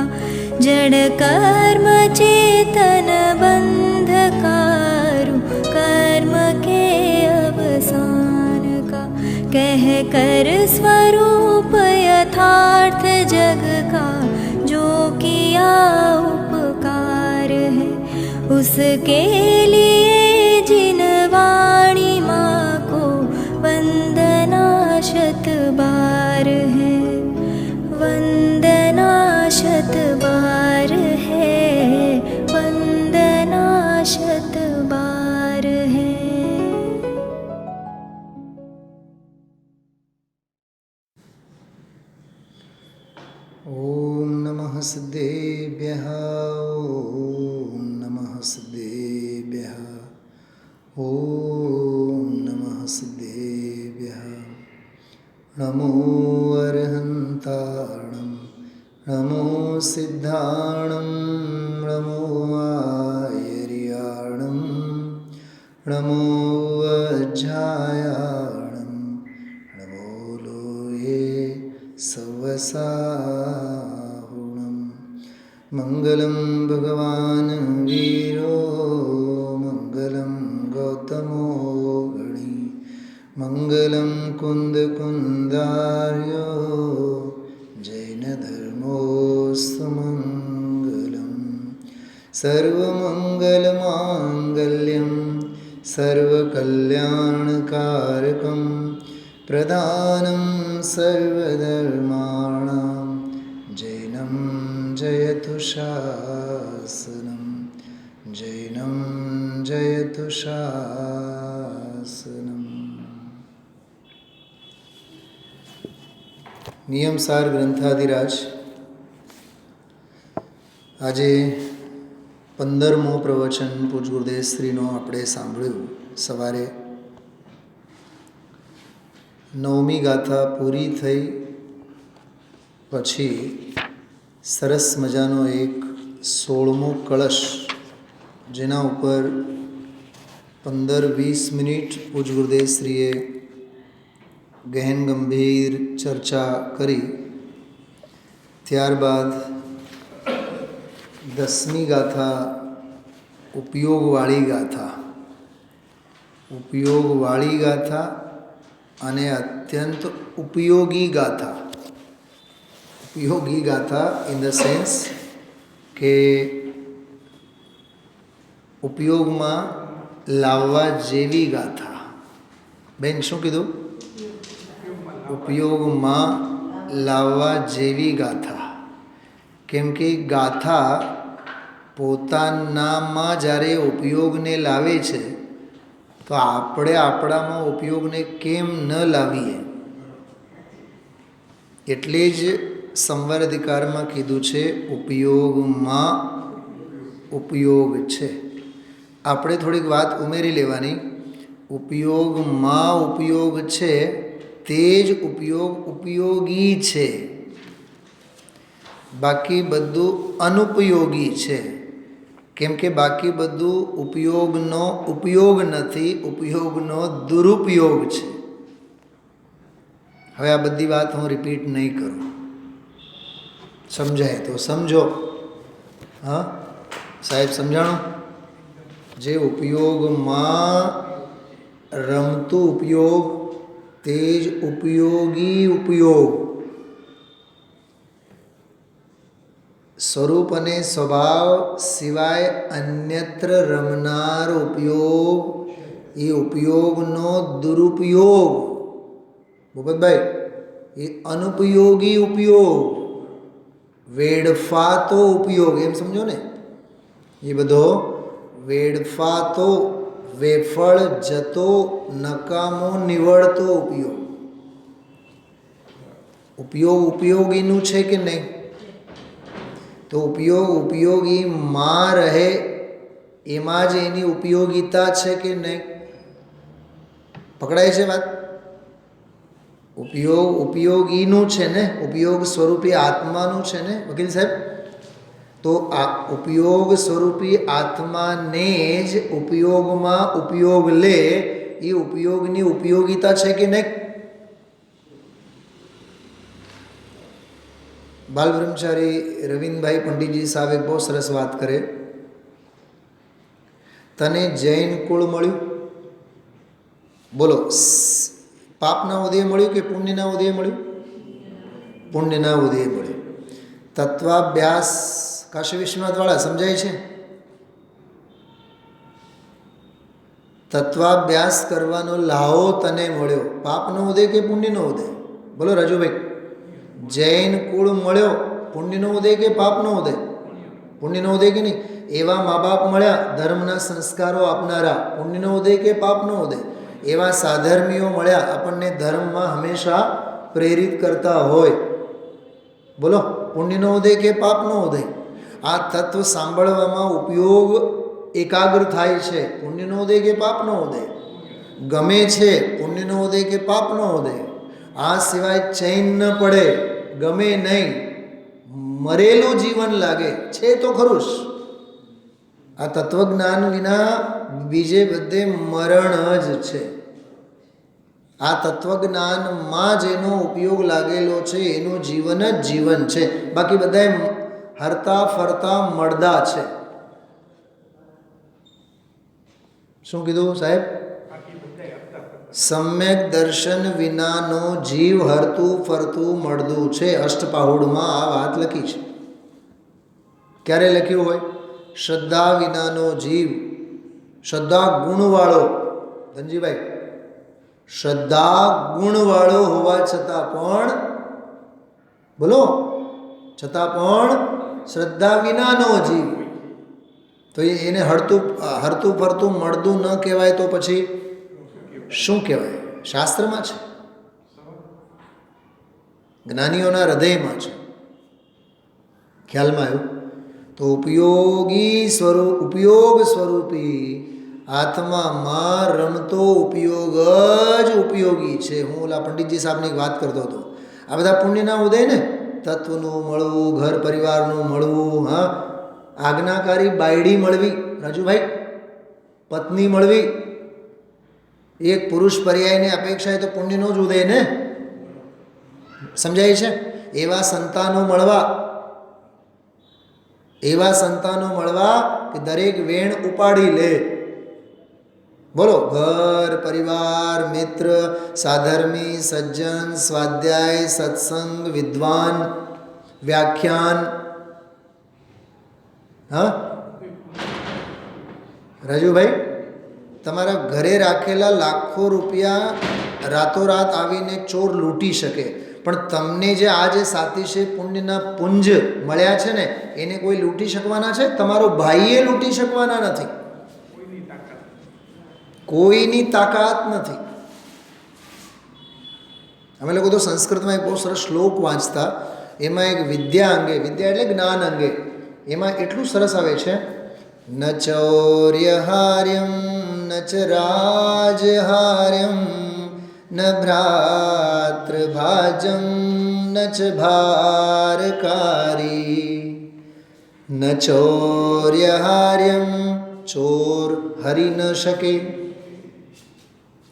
का जड़ कर्म चेतन बंधकारु कर्म के अवसान का कह कर स्वरूप यथार्थ जग का जो किया उपकार है उसके लिए जिन वाणी माँ को वंदना शत बार है वंदना शत बार है वंदना शत बार है। ओम नमः सिद्धेभ्यः ओम नमः सिद्धेभ्यः ओम नमः सिद्धेभ्यः। नमो अरहन्ताणं नमो सिद्धाणं नमो आयर्याणं नमो वज्रायाणं नमो लोये सवसाहुणं। मङ्गलं भगवान् वीरो मङ्गलं गौतमो गणी मङ्गलं कुन्दकुन्दार्यो जैनधर्मोऽस्तु मङ्गलं। सर्वमङ्गलमाङ्गल्यं सर्वकल्याणकारकं प्रधानं सर्वधर्माणां जैनं जयतु शासनं जैनं जयतु शासनम्। નિયમસાર ગ્રંથાધિરાજ આજે 15મો પ્રવચન પૂજ ગુરુદેવ શ્રીનો આપણે સાંભળ્યું. સવારે 9મી ગાથા પૂરી થઈ પછી સરસ મજાનો એક 16મો કળશ જેના ઉપર 15-20 મિનિટ પૂજ ગુરુદેવ શ્રીએ ગહેન ગંભીર ચર્ચા કરી. ત્યારબાદ 10મી ગાથા ઉપયોગવાળી ગાથા અને અત્યંત ઉપયોગી ગાથા. ઉપયોગી ગાથા ઇન ધ સેન્સ કે ઉપયોગમાં લાવવા જેવી ગાથા. બેન શું કીધું? ઉપયોગમાં લાવવા જેવી ગાથા. કેમ કે ગાથા પોતાનામાં જ્યારે ઉપયોગને લાવે છે તો આપણે આપણામાં ઉપયોગને કેમ ન લાવીએ? એટલે જ સંવર અધિકારમાં કીધું છે ઉપયોગમાં ઉપયોગ છે. આપણે થોડીક વાત ઉમેરી લેવાની. ઉપયોગમાં ઉપયોગ છે તે જ ઉપયોગ ઉપયોગી છે, બાકી બધું અનુપયોગી છે. કેમ કે બાકી બધું ઉપયોગનો ઉપયોગ નથી, ઉપયોગનો દુરુપયોગ છે. હવે આ બધી વાત હું રિપીટ નહીં કરું. સમજાય તો સમજો. હા સાહેબ, સમજાણું? જે ઉપયોગમાં રમતું ઉપયોગ તે જ ઉપયોગી ઉપયોગ. સ્વરૂપ અને સ્વભાવ સિવાય અન્યત્ર રમનાર ઉપયોગ એ ઉપયોગનો દુરુપયોગ. ભૂપતભાઈ, એ અનુપયોગી ઉપયોગ, વેડફાતો ઉપયોગ, એમ સમજો ને. એ બધો વેડફાતો, વેફળ જતો, નકામો નિવડતો ઉપયોગ. ઉપયોગ ઉપયોગીનું છે કે નહીં? તો ઉપયોગ ઉપયોગીમાં રહે એમાં જ એની ઉપયોગિતા છે કે નહીં? પકડાય છે વાત? ઉપયોગ ઉપયોગીનું છે ને, ઉપયોગ સ્વરૂપી આત્માનું છે ને વકીલ સાહેબ. તો આ ઉપયોગ સ્વરૂપી આત્માને જ ઉપયોગમાં ઉપયોગ લે એ ઉપયોગની ઉપયોગિતા છે કે નહીં? બાલ બ્રહ્મચારી રવિન્દભાઈ પંડિતજી સાહેબ એક બહુ સરસ વાત કરે. તને જૈન કુળ મળ્યું, બોલો, પાપના ઉદય મળ્યું કે પુણ્યના ઉદય મળ્યું? પુણ્યના ઉદય મળ્યું. તત્વાભ્યાસ કાશી વિશ્વનાથવાળા સમજાય છે? તત્વાભ્યાસ કરવાનો લાહો તને મળ્યો, પાપનો ઉદય કે પુણ્યનો ઉદય? બોલો રાજુભાઈ. જૈન કુળ મળ્યો, પુણ્યનો ઉદય કે પાપનો ઉદય? પુણ્યનો ઉદય કે નહીં? એવા મા બાપ મળ્યા ધર્મના સંસ્કારો આપનારા, પુણ્યનો ઉદય કે પાપનો ઉદય? એવા સાધર્મીઓ મળ્યા આપણને ધર્મમાં હંમેશા પ્રેરિત કરતા હોય, બોલો પુણ્યનો ઉદય કે પાપનો ઉદય? આ તત્વ સાંભળવામાં ઉપયોગ એકાગ્ર થાય છે, પુણ્યનો ઉદય કે પાપનો ઉદય? ગમે છે, પુણ્યનો ઉદય કે પાપનો ઉદય? આ સિવાય ચૈન ન પડે, ગમે નહીં, મરેલું જીવન લાગે છે તો ખરું જ. આ તત્વજ્ઞાન વિના બીજે બધે મરણ જ છે. આ તત્વજ્ઞાનમાં જેનો ઉપયોગ લાગેલો છે એનું જીવન જ જીવન છે, બાકી બધા હરતા ફરતા મળદા છે. શું કીધું સાહેબ? સમ્યક દર્શન વિનાનો જીવ હરતું ફરતું મળદું છે. અષ્ટપાહુડમાં આ વાત લખી છે. ક્યારે લખ્યું હોય? શ્રદ્ધા વિનાનો જીવ, શ્રદ્ધા ગુણવાળો, ધનજીભાઈ, શ્રદ્ધા ગુણવાળો હોવા છતાં પણ, બોલો, છતાં પણ શ્રદ્ધા વિનાનો જીવ, તો એને હરતું ફરતું મળદું ન કહેવાય તો પછી શું કહેવાય? શાસ્ત્રમાં છે, જ્ઞાનીઓના હૃદયમાં છે. ખ્યાલમાં આવ્યું? તો ઉપયોગ સ્વરૂપી આત્મામાં રમતો ઉપયોગ જ ઉપયોગી છે. હું ઓલા પંડિતજી સાહેબની વાત કરતો હતો. આ બધા પુણ્યના ઉદય ને, તત્વનું મળવું, ઘર પરિવારનું મળવું, હા, આજ્ઞાકારી બાયડી મળવી, રાજુભાઈ, પત્ની મળવી, એક પુરુષ પર્યાયની અપેક્ષાએ તો પુણ્યનો જ ઉદય ને, સમજાય છે? એવા સંતાનો મળવા કે દરેક વેણ ઉપાડી લે, બોલો, ઘર પરિવાર, મિત્ર, સાધર્મી, સજ્જન, સ્વાધ્યાય, સત્સંગ, વિદ્વાન, વ્યાખ્યાન, હા રાજુભાઈ, તમારા ઘરે રાખેલા લાખો રૂપિયા રાતોરાત આવીને ચોર લૂંટી શકે, પણ તમને જે આ જે સાતિશે પુણ્યના પુંજ મળ્યા છે ને, એને કોઈ લૂંટી શકવાના છે? તમારો ભાઈએ લૂંટી શકવાના નથી, કોઈની તાકાત નથી. અમે લોકો તો સંસ્કૃતમાં એક બહુ સરસ શ્લોક વાંચતા, એમાં એક વિદ્યા અંગે, વિદ્યા એટલે જ્ઞાન અંગે, એમાં એટલું સરસ આવે છે, ન ચૌર્યહાર્યમ ન ચ રાજહાર્યમ ન ભ્રાતૃભાજમ ન ચ ભારકારી. ન ચૌર્યહાર્યમ, ચોર હરી ન શકે,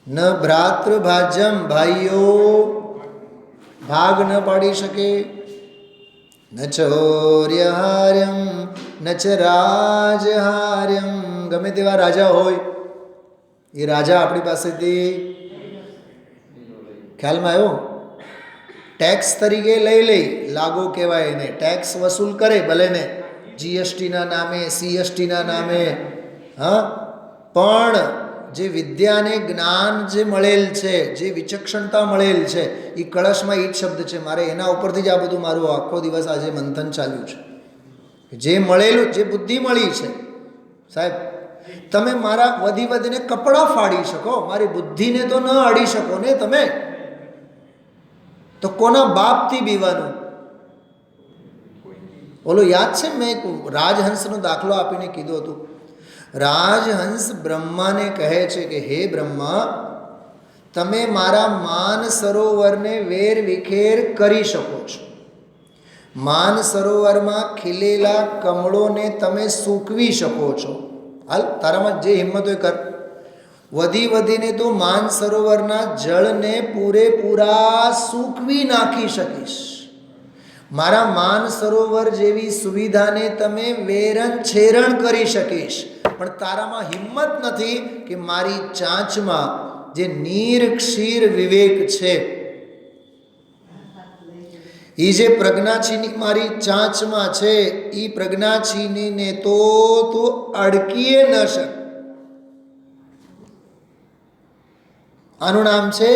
ન ભ્રાતૃભાજ્યમ, ભાઈઓ ભાગ ન પાડી શકે, ન ચૌર્યહાર્યમ ન ચ રાજહાર્યમ, ગમે તેવા રાજા હોય, એ રાજા આપણી પાસેથી, ખ્યાલમાં આવ્યો, ટેક્સ તરીકે લઈ લાગો કહેવાય એને, ટેક્સ વસૂલ કરે ભલે ને, જીએસટીના નામે, સીએસટીના નામે, હા, પણ જે વિદ્યાને જ્ઞાન જે મળેલ છે, જે વિચક્ષણતા મળેલ છે, એ કળશમાં એ જ શબ્દ છે. મારે એના ઉપરથી જ આ બધું મારું આખો દિવસ આજે મંથન ચાલ્યું છે. જે મળેલું, જે બુદ્ધિ મળી છે, સાહેબ, તમે મારા વધીને કપડાં ફાડી શકો, મારી બુદ્ધિને તો ન અડી શકો ને તમે, તો કોના બાપથી બીવાનું? ઓલો યાદ છે, મેં એક રાજહંસનો દાખલો આપીને કીધું હતું. રાજહંસ બ્રહ્માને કહે છે કે હે બ્રહ્મા, તમે મારા માન સરોવરને વેર વિખેર કરી શકો છો, માન સરોવરમાં ખીલેલા કમળોને તમે સૂકવી શકો છો, હાલ તારામાં જે હિંમત હોય કર. વધીને તું માન સરોવરના જળને પૂરેપૂરા સૂકવી નાખી શકીશ, મારા માન સરોવર જેવી સુવિધાને તમે વેરણ છેરણ કરી શકીશ, પણ તારામાં હિંમત નથી કે મારી ચાંચમાં જે નીર ક્ષીર વિવેક છે, એ જે પ્રજ્ઞાચીની મારી ચાંચમાં છે, એ પ્રજ્ઞાચીનીને તો તું અડકીએ ન શક. આનું નામ છે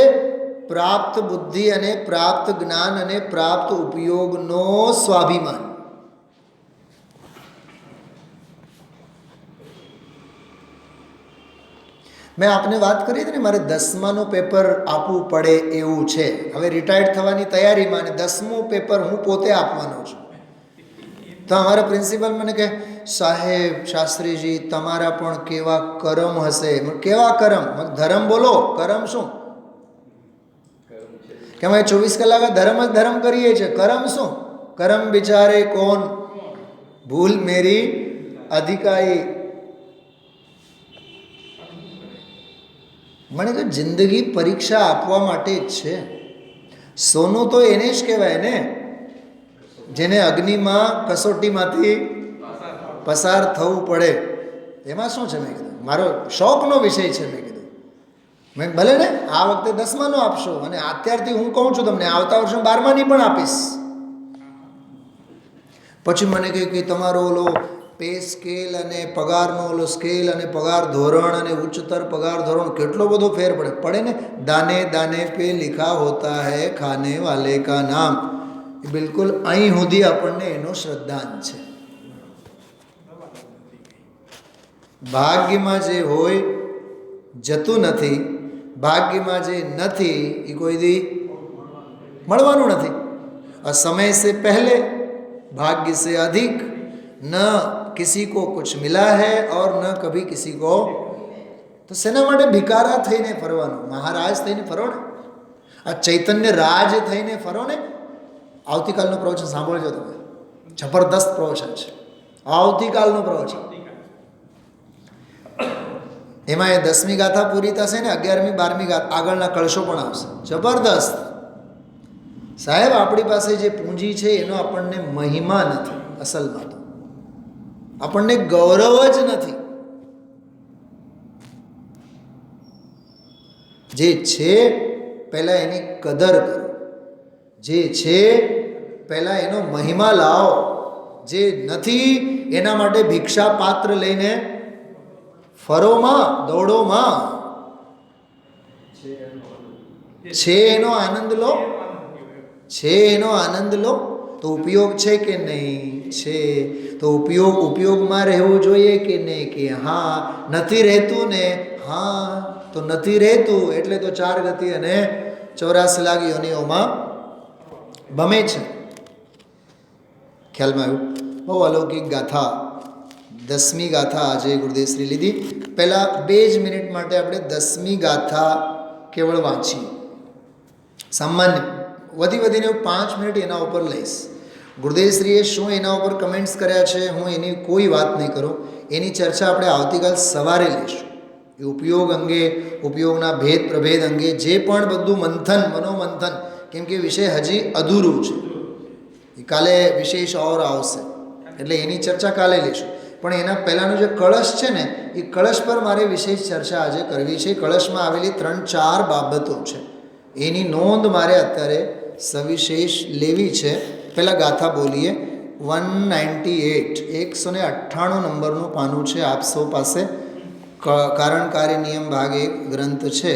પ્રાપ્ત બુદ્ધિ અને પ્રાપ્ત જ્ઞાન અને પ્રાપ્ત ઉપયોગનો સ્વાભિમાન. મેં આપને વાત કરી હતી ને, મારે 10માનું પેપર આપવું પડે એવું છે. હવે રિટાયર્ડ થવાની તૈયારીમાં અને 10મું પેપર હું પોતે આપવાનો છું. તો અમારા પ્રિન્સિપલ મને કહે, સાહેબ શાસ્ત્રીજી તમારા પણ કેવા કરમ હશે. કેવા કરમ? ધર્મ બોલો, કરમ શું? કે અમે 24 કલાક ધર્મ જ ધર્મ કરીએ છીએ, કરમ શું? કરમ બિચારે કોણ, ભૂલ મેરી અધિકારી. મને તો જિંદગી પરીક્ષા આપવા માટે જ છે. સોનું તો એને જ કહેવાય ને જેને અગ્નિમાં કસોટીમાંથી પસાર થવું પડે. એમાં શું છે? મેં કીધું મારો શોખનો વિષય છે. મેં કીધું મેં ભલે ને આ વખતે 10માનું આપશો, અને અત્યારથી હું કહું છું તમને આવતા વર્ષે 12માની પણ આપીશ. પછી મને કહ્યું કે તમારો ઓલો પે સ્કેલ અને પગારનો ઓલો સ્કેલ અને પગાર ધોરણ અને ઉચ્ચતર પગાર ધોરણ કેટલો બધો ફેર પડે ને. દાને દાને પે લિખા હોતા હૈ ખાને વાલે કા નામ. બિલકુલ અહીં સુધી આપણને એનો શ્રદ્ધાંત છે. ભાગ્યમાં જે હોય જતું નથી, ભાગ્યમાં જે નથી એ કોઈ દી મળવાનું નથી. और समय से पहले भाग्य से अधिक न किसी को कुछ मिला है और न कभी किसी को. તો શેના માટે ભિકારા થઈને ફરવાનું? મહારાજ થઈને ફરો ને, આ ચૈતન્ય રાજ થઈને ફરો ને. આવતીકાલનું પ્રવચન સાંભળજો તમે, જબરદસ્ત પ્રવચન છે આવતીકાલનું પ્રવચન. એમાં એ 10મી ગાથા પૂરી થશે ને 11મી 12મી ગાથા આગળના કળશો પણ આવશે. જબરદસ્ત. સાહેબ આપણી પાસે જે પૂંજી છે એનો આપણને મહિમા નથી. અસલમાં તો આપણને ગૌરવ જ નથી. જે છે પહેલાં એની કદર કરો, જે છે પહેલાં એનો મહિમા લાવો. જે નથી એના માટે ભિક્ષા પાત્ર લઈને ફરોમાં દોડોમાં. છે એનો આનંદ લો, છે એનો આનંદ લો. તો ઉપયોગ છે કે નહીં? છે. તો ઉપયોગમાં રહેવું જોઈએ કે નહીં? કે હા. નથી રહેતું ને? હા. તો નથી રહેતું એટલે તો 4 ગતિ અને 84 લાખ યોનિઓમાં ભમે છે. ખ્યાલમાં આવ્યું? બહુ અલૌકિક ગાથા 10મી ગાથા આજે ગુરુદેવશ્રી લીધી. પહેલાં 2 જ મિનિટ માટે આપણે 10મી ગાથા કેવળ વાંચીએ. સામાન્ય વધીને 5 મિનિટ એના ઉપર લઈશ. ગુરુદેવશ્રીએ શું એના ઉપર કમેન્ટ્સ કર્યા છે હું એની કોઈ વાત નહીં કરું. એની ચર્ચા આપણે આવતીકાલ સવારે લઈશું. એ ઉપયોગ અંગે, ઉપયોગના ભેદ પ્રભેદ અંગે જે પણ બધું મંથન, મનોમંથન, કેમ કે વિષય હજી અધૂરું છે. એ કાલે વિશેષ ઓર આવશે એટલે એની ચર્ચા કાલે લઈશું. પણ એના પહેલાંનો જે કળશ છે ને એ કળશ પર મારે વિશેષ ચર્ચા આજે કરવી છે. કળશમાં આવેલી 3-4 બાબતો છે એની નોંધ મારે અત્યારે સવિશેષ લેવી છે. પહેલાં ગાથા બોલીએ. 198 198 નંબરનું પાનું છે આપ સૌ પાસે. કારણ કાર્ય નિયમ ભાગ 1 ગ્રંથ છે,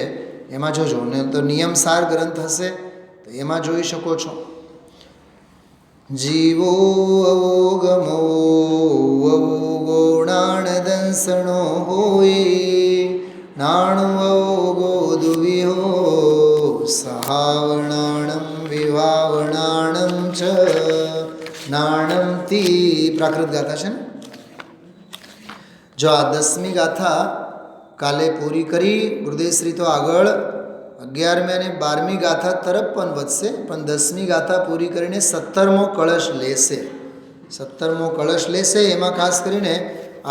એમાં જોજો. ને તો નિયમસાર ગ્રંથ હશે તો એમાં જોઈ શકો છો. જીવો અવોગમો અવોગોણાણ દંસણો હોય નાણું અવોગો દુવિહો સહાવણાણમ વિવાવણાણમ ચ નાણમતી. પ્રાકૃત ગાથા છે ને. જો આ 10મી ગાથા કાલે પૂરી કરી ગુરુદેવશ્રી તો આગળ 11મી અને 12મી ગાથા તરફ પણ વધશે, પણ 10મી ગાથા પૂરી કરીને 17મો કળશ લેશે. 17મો કળશ લેશે. એમાં ખાસ કરીને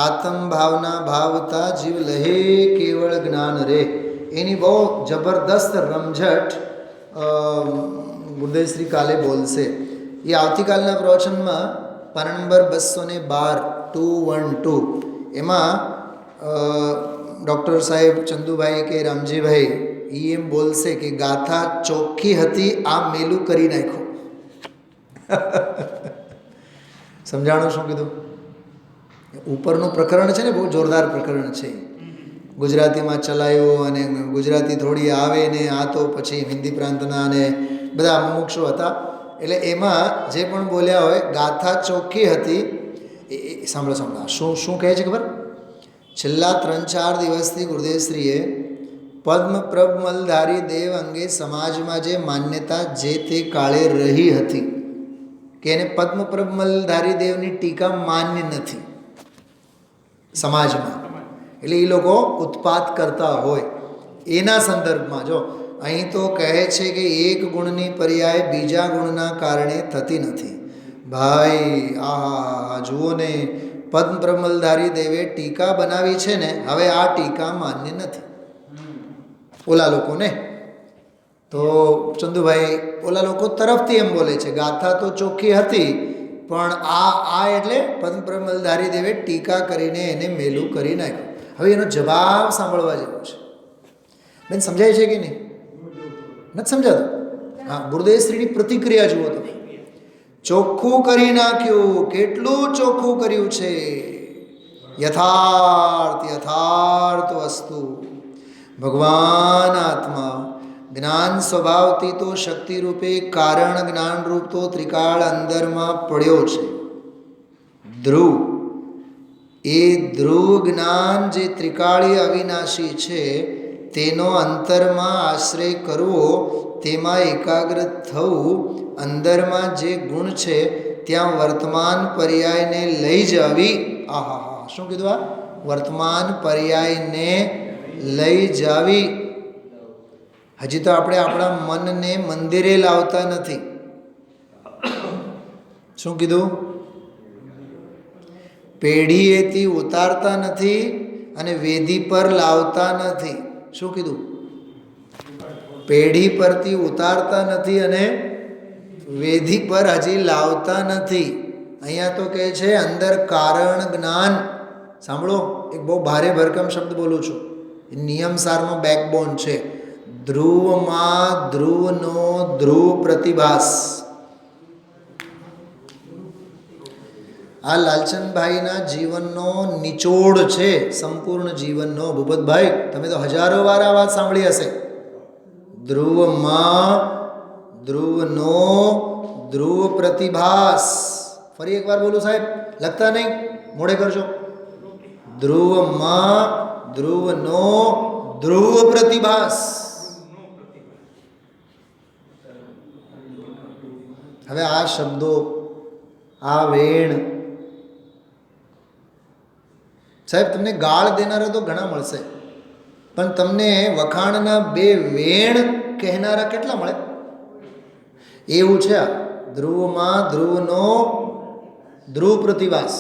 આત્મ ભાવના ભાવતા જીવ લહે કેવળ જ્ઞાન રે, એની બહુ જબરદસ્ત રમઝટ ગુરુદેવશ્રી કાલે બોલશે. એ આવતીકાલના પ્રવચનમાં પાના નંબર 212 એમાં ડૉક્ટર સાહેબ ચંદુભાઈ કે રામજીભાઈ એમ બોલશે કે ગાથા ચોખ્ખી હતી, આ મેલું કરી નાખ્યું. સમજાણું શું કીધું? ઉપરનું પ્રકરણ છે ને, બહુ જોરદાર પ્રકરણ છે. ગુજરાતીમાં ચલાવ્યું અને ગુજરાતી થોડી આવે ને, આ તો પછી હિન્દી પ્રાંતના અને બધા મુમુક્ષો હતા. એટલે એમાં જે પણ બોલ્યા હોય, ગાથા ચોખ્ખી હતી. સાંભળો શું કહે છે ખબર? છેલ્લા 3-4 દિવસથી ગુરુદેવશ્રીએ પદ્મપ્રભમલધારી દેવ અંગે સમાજમાં જે માન્યતા જે તે કાળે રહી હતી કે એને પદ્મપ્રભમલધારી દેવની ટીકા માન્ય નથી સમાજમાં, એટલે એ લોકો ઉત્પાત કરતા હોય એના સંદર્ભમાં જો અહીં તો કહે છે કે એક ગુણની પર્યાય બીજા ગુણના કારણે થતી નથી. ભાઈ આ જુઓ ને, પદ્મપ્રભમલધારી દેવે ટીકા બનાવી છે ને, હવે આ ટીકા માન્ય નથી ઓલા લોકોને. તો ચંદુભાઈ ઓલા લોકો તરફથી એમ બોલે છે ગાથા તો ચોખ્ખી હતી, પણ આ એટલે પદ્મપ્રભમલધારી દેવે ટીકા કરીને એને મેલું કરી નાખ્યું. હવે એનો જવાબ સાંભળવા જેવો છે. બેન સમજાય છે કે નહીં? નથી સમજાતું? હા, ગુરુદેવશ્રીની પ્રતિક્રિયા જુઓ તમે. ચોખ્ખું કરી નાખ્યું. કેટલું ચોખ્ખું કર્યું છે? યથાર્થ વસ્તુ ભગવાન આત્મા જ્ઞાન સ્વભાવથી તો શક્તિ રૂપે કારણ જ્ઞાન રૂપ તો ત્રિકાળ અંદરમાં પડ્યો છે. ધ્રુવ, એ ધ્રુવ જ્ઞાન જે ત્રિકાળી અવિનાશી છે તેનો અંતરમાં આશ્રય કરવો, તેમાં એકાગ્ર થવું, અંદરમાં જે ગુણ છે ત્યાં વર્તમાન પર્યાયને લઈ જાવી. આહા, શું કીધું? આ વર્તમાન પર્યાયને લઈ જાવી. હજી તો આપણે આપણા મનને મંદિરે લાવતા નથી. શું કીધું? પેઢીએથી ઉતારતા નથી અને વેદી પર લાવતા નથી. શું કીધું? પેઢી પરથી ઉતારતા નથી અને વેદી પર હજી લાવતા નથી. અહીંયા તો કહે છે અંદર કારણ જ્ઞાન. સાંભળો, એક બહુ ભારે ભરકમ શબ્દ બોલું છું, નિયમસારનો બેકબોન છે. ધ્રુવમાં ધ્રુવનો ધ્રુવ પ્રતિભાસ. આ લાલચંદભાઈના જીવનનો નિચોડ છે, સંપૂર્ણ જીવનનો. ભૂપતભાઈ, તમે તો હજારો વાર આ વાત સાંભળી હશે. ધ્રુવમાં ધ્રુવનો ધ્રુવ પ્રતિભાસ. ફરી એકવાર બોલું સાહેબ, લખતા નહીં, મોડે કરજો. ધ્રુવમાં ધ્રુવનો ધ્રુવ પ્રતિભાસ. હવે આ શબ્દો, આ વેણ, સાહેબ તમને ગાળ દેનારા તો ઘણા મળશે, પણ તમને વખાણના 2 વેણ કહેનારા કેટલા મળે? એવું છે આ ધ્રુવમાં ધ્રુવનો ધ્રુવ પ્રતિભાસ,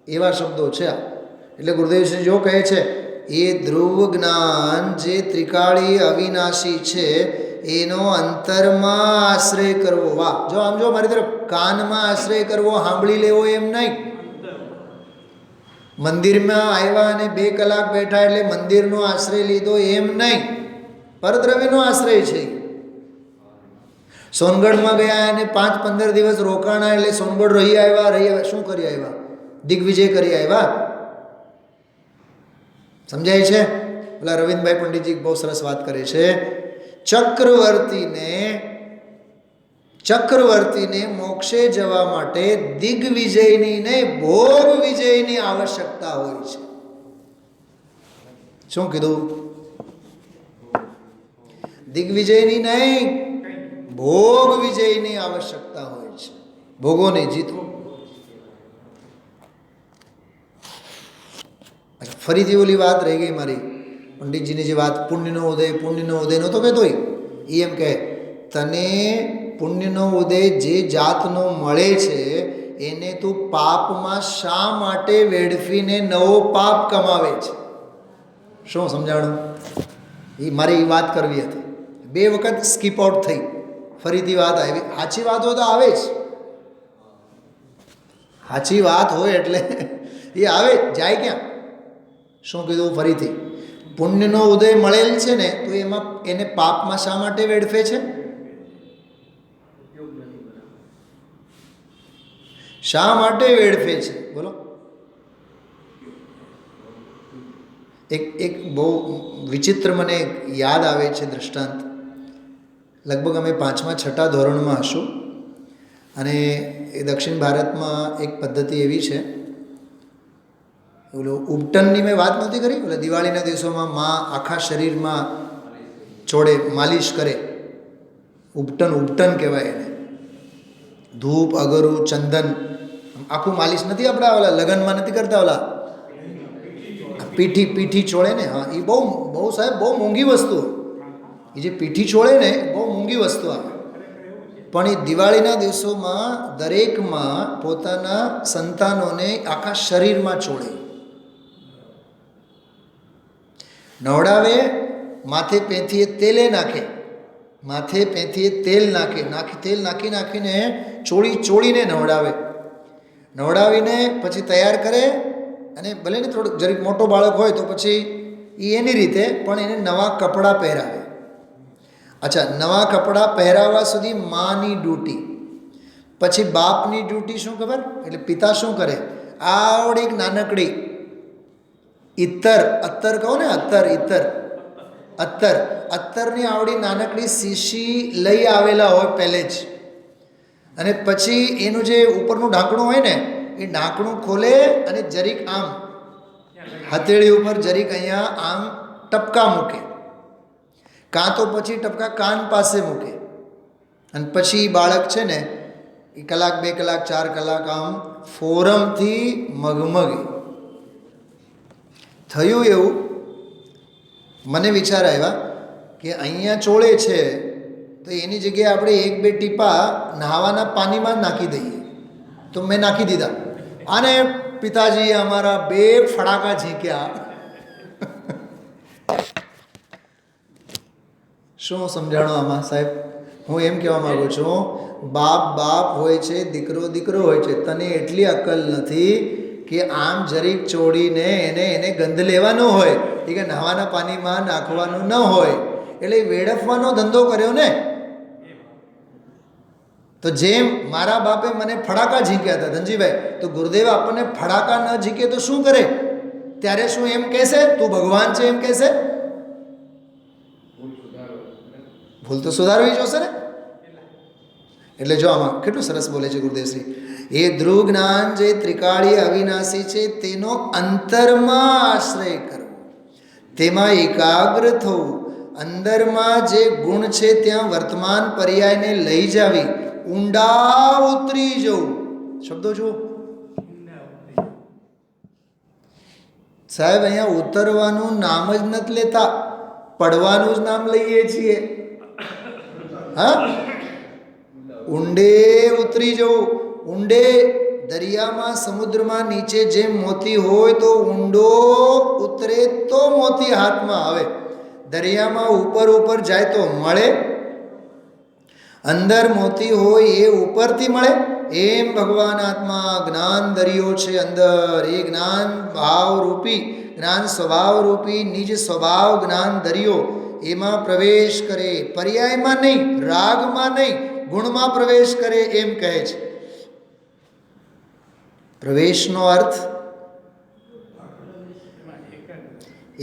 એવા શબ્દો છે આ. એટલે ગુરુદેવશ્રી જો કહે છે એ ધ્રુવ જ્ઞાન જે ત્રિકાળી અવિનાશી છે એનો અંતરમાં આશ્રય કરવો. વાહ, જો આમ જો મારી તરફ, કાનમાં આશ્રય કરવો, સાંભળી લેવો એમ નહીં. મંદિરમાં આવ્યા અને 2 કલાક બેઠા એટલે મંદિરનો આશ્રય લીધો એમ નહીં. પરદ્રવ્યનો આશ્રય છે. સોનગઢમાં ગયા અને 5-15 દિવસ રોકાણા એટલે સોનગઢ રહી આવ્યા. શું કરી આવ્યા? દિગ્વિજય કરી આવ્યા. સમજાય છે? પેલા રવિન્દ્રભાઈ પંડિતજી બહુ સરસ વાત કરે છે. ચક્રવર્તીને મોક્ષે જવા માટે દિગ્વિજયની નહીં, ભોગ વિજયની આવશ્યકતા હોય છે. શું કીધું? દિગ્વિજયની નહીં, ભોગ વિજયની આવશ્યકતા હોય છે. ભોગોને જીતવો. ફરીથી ઓલી વાત રહી ગઈ મારી, પંડિતજીની જે વાત, પુણ્યનો ઉદય નહોતો કહેતો. એ એમ કહે, તને પુણ્યનો ઉદય જે જાતનો મળે છે એને તું પાપમાં શા માટે વેડફીને નવો પાપ કમાવે છે? શું સમજાણું? એ મારે એ વાત કરવી હતી. 2 વખત સ્કીપ આઉટ થઈ, ફરીથી વાત આવી. સાચી વાતો તો આવે જ, સાચી વાત હોય એટલે એ આવે જાય ક્યાં? શું કીધું ફરીથી? પુણ્યનો ઉદય મળેલ છે ને, તો એમાં એને પાપમાં શા માટે વેડફે છે? શા માટે વેડફે છે બોલો? એક બહુ વિચિત્ર મને યાદ આવે છે દ્રષ્ટાંત. લગભગ અમે 5મા-6ઠા ધોરણમાં હશું, અને એ દક્ષિણ ભારતમાં એક પદ્ધતિ એવી છે, ઓલો ઉપટનની મેં વાત નહોતી કરી, એટલે દિવાળીના દિવસોમાં માં આખા શરીરમાં ચોળે માલિશ કરે. ઉપટન કહેવાય એને. ધૂપ, અગરું, ચંદન, આખું માલિશ નથી આપણા ઓલા લગ્નમાં નથી કરતા, ઓલા પીઠી ચોળે ને. હા, એ બહુ સાહેબ બહુ મોંઘી વસ્તુ. એ જે પીઠી ચોળે ને બહુ મોંઘી વસ્તુ આવે. પણ એ દિવાળીના દિવસોમાં દરેકમાં પોતાના સંતાનોને આખા શરીરમાં ચોળે, નવડાવે, માથે પેથીએ તેલે નાખે, માથે પેથીએ તેલ નાખીને ચોળીને નવડાવીને પછી તૈયાર કરે. અને ભલે ને થોડુંક જરીક મોટો બાળક હોય તો પછી એ એની રીતે, પણ એને નવા કપડાં પહેરાવે. અચ્છા, નવા કપડાં પહેરાવવા સુધી માની ડ્યુટી. પછી બાપની ડ્યુટી શું ખબર? એટલે પિતા શું કરે? આવડી એક નાનકડી અત્તર કહો ને, અત્તરની આવડી નાનકડી શીશી લઈ આવેલા હોય પહેલે જ. અને પછી એનું જે ઉપરનું ઢાંકણું હોય ને, એ ઢાંકણું ખોલે અને જરીક આમ હથેળી ઉપર જરીક અહીંયા આમ ટપકા મૂકે, કાં તો પછી ટપકા કાન પાસે મૂકે. અને પછી બાળક છે ને એ 1 કલાક, 2 કલાક, 4 કલાક આમ ફોરમથી મગમગે. થયું એવું, મને વિચાર આવ્યા કે અહીંયા ચોળે છે તો એની જગ્યાએ આપણે 1-2 ટીપા નહાવાના પાણીમાં નાખી દઈએ. તો મેં નાખી દીધા, અને પિતાજીએ અમારા 2 ફડાકા ઝીંક્યા. શું સમજાણો આમાં સાહેબ? હું એમ કહેવા માગું છું, બાપ હોય છે, દીકરો હોય છે. તને એટલી અક્કલ નથી કે આમ જરીક ચોડીને એને ગંધ લેવાનો હોય, એ કે નહાવાના પાણીમાં નાખવાનું ન હોય, એટલે વેડફવાનો ધંધો કર્યો ને. તો જેમ મારા બાપે મને ફડાકા ઝીંક્યા હતા ધનજીભાઈ, તો ગુરુદેવ આપણને ફડાકા ન ઝીંકે તો શું કરે? ત્યારે શું એમ કહેશે તું ભગવાન છે? એમ કહેશે? ભૂલ તો સુધારવી જોશે ને. એટલે જો આમાં કેટલું સરસ બોલે છે ગુરુદેવશ્રી, એ ધ્રુવ જ્ઞાન જે ત્રિકાળી અવિનાશી છે તેનો અંતરમાં આશ્રય કરવો, તેમાં એકાગ્ર થવું, અંદરમાં જે ગુણ છે ત્યાં વર્તમાન પર્યાયને લઈ જાવી, ઊંડા ઉતરી જવું. શબ્દો જુઓ સાહેબ, અહીંયા ઉતરવાનું નામ જ નથી લેતા, પડવાનું જ નામ લઈએ છીએ. હા, ઊંડે ઉતરી જવું. ઊંડે દરિયામાં, સમુદ્રમાં નીચે જેમ મોતી હોય તો ઊંડો ઉતરે તો મોતી હાથમાં આવે. દરિયામાં ઉપર જાય તો મળે, અંદર મોતી હોય એ ઉપરથી મળે. એમ ભગવાન આત્મા જ્ઞાન દરિયો છે અંદર. એ જ્ઞાન ભાવરૂપી, જ્ઞાન સ્વભાવરૂપી નિજ સ્વભાવ જ્ઞાન દરિયો, એમાં પ્રવેશ કરે. પર્યાયમાં નહીં, રાગમાં નહીં, ગુણમાં પ્રવેશ કરે એમ કહે છે. પ્રવેશનો અર્થ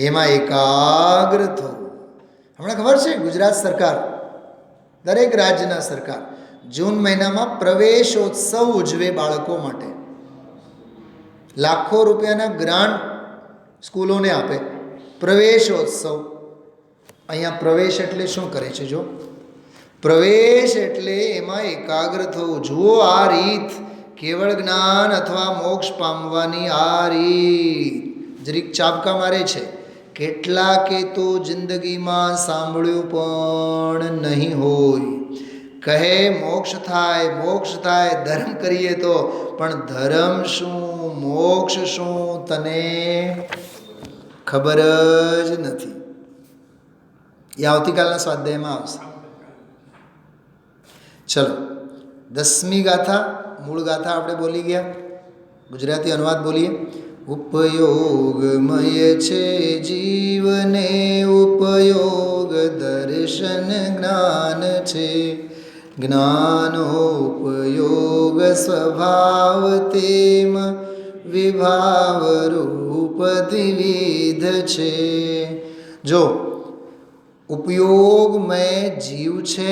એમાં એકાગ્ર થવું. હમણાં ખબર છે ગુજરાત સરકાર, દરેક રાજ્યના સરકાર જૂન મહિનામાં પ્રવેશોત્સવ ઉજવે બાળકો માટે. લાખો રૂપિયાના ગ્રાન્ટ સ્કૂલોને આપે. પ્રવેશોત્સવ. અહીંયા પ્રવેશ એટલે શું કરે છે? જો પ્રવેશ એટલે એમાં એકાગ્ર થવું. જુઓ આ રીત, કેવળ જ્ઞાન અથવા મોક્ષ પામવાની આ રીત. જરીક ચાબકા મારે છે. કેટલાકે તો જિંદગીમાં સાંભળ્યું પણ નહીં હોય. કહે મોક્ષ થાય, ધર્મ કરીએ તો. પણ ધર્મ શું, મોક્ષ શું, તને ખબર જ નથી. એ આવતીકાલના સ્વાધ્યાયમાં આવશે. ચલો, 10મી ગાથા, મૂળ ગાથા આપણે બોલી ગયા. ગુજરાતી અનુવાદ બોલીએ. ઉપયોગમય છે જીવને ઉપયોગ દર્શન જ્ઞાન છે, જ્ઞાનોપયોગ સ્વભાવ તેમ વિભાવ રૂપ દ્વિવિધ છે. જો ઉપયોગમય જીવ છે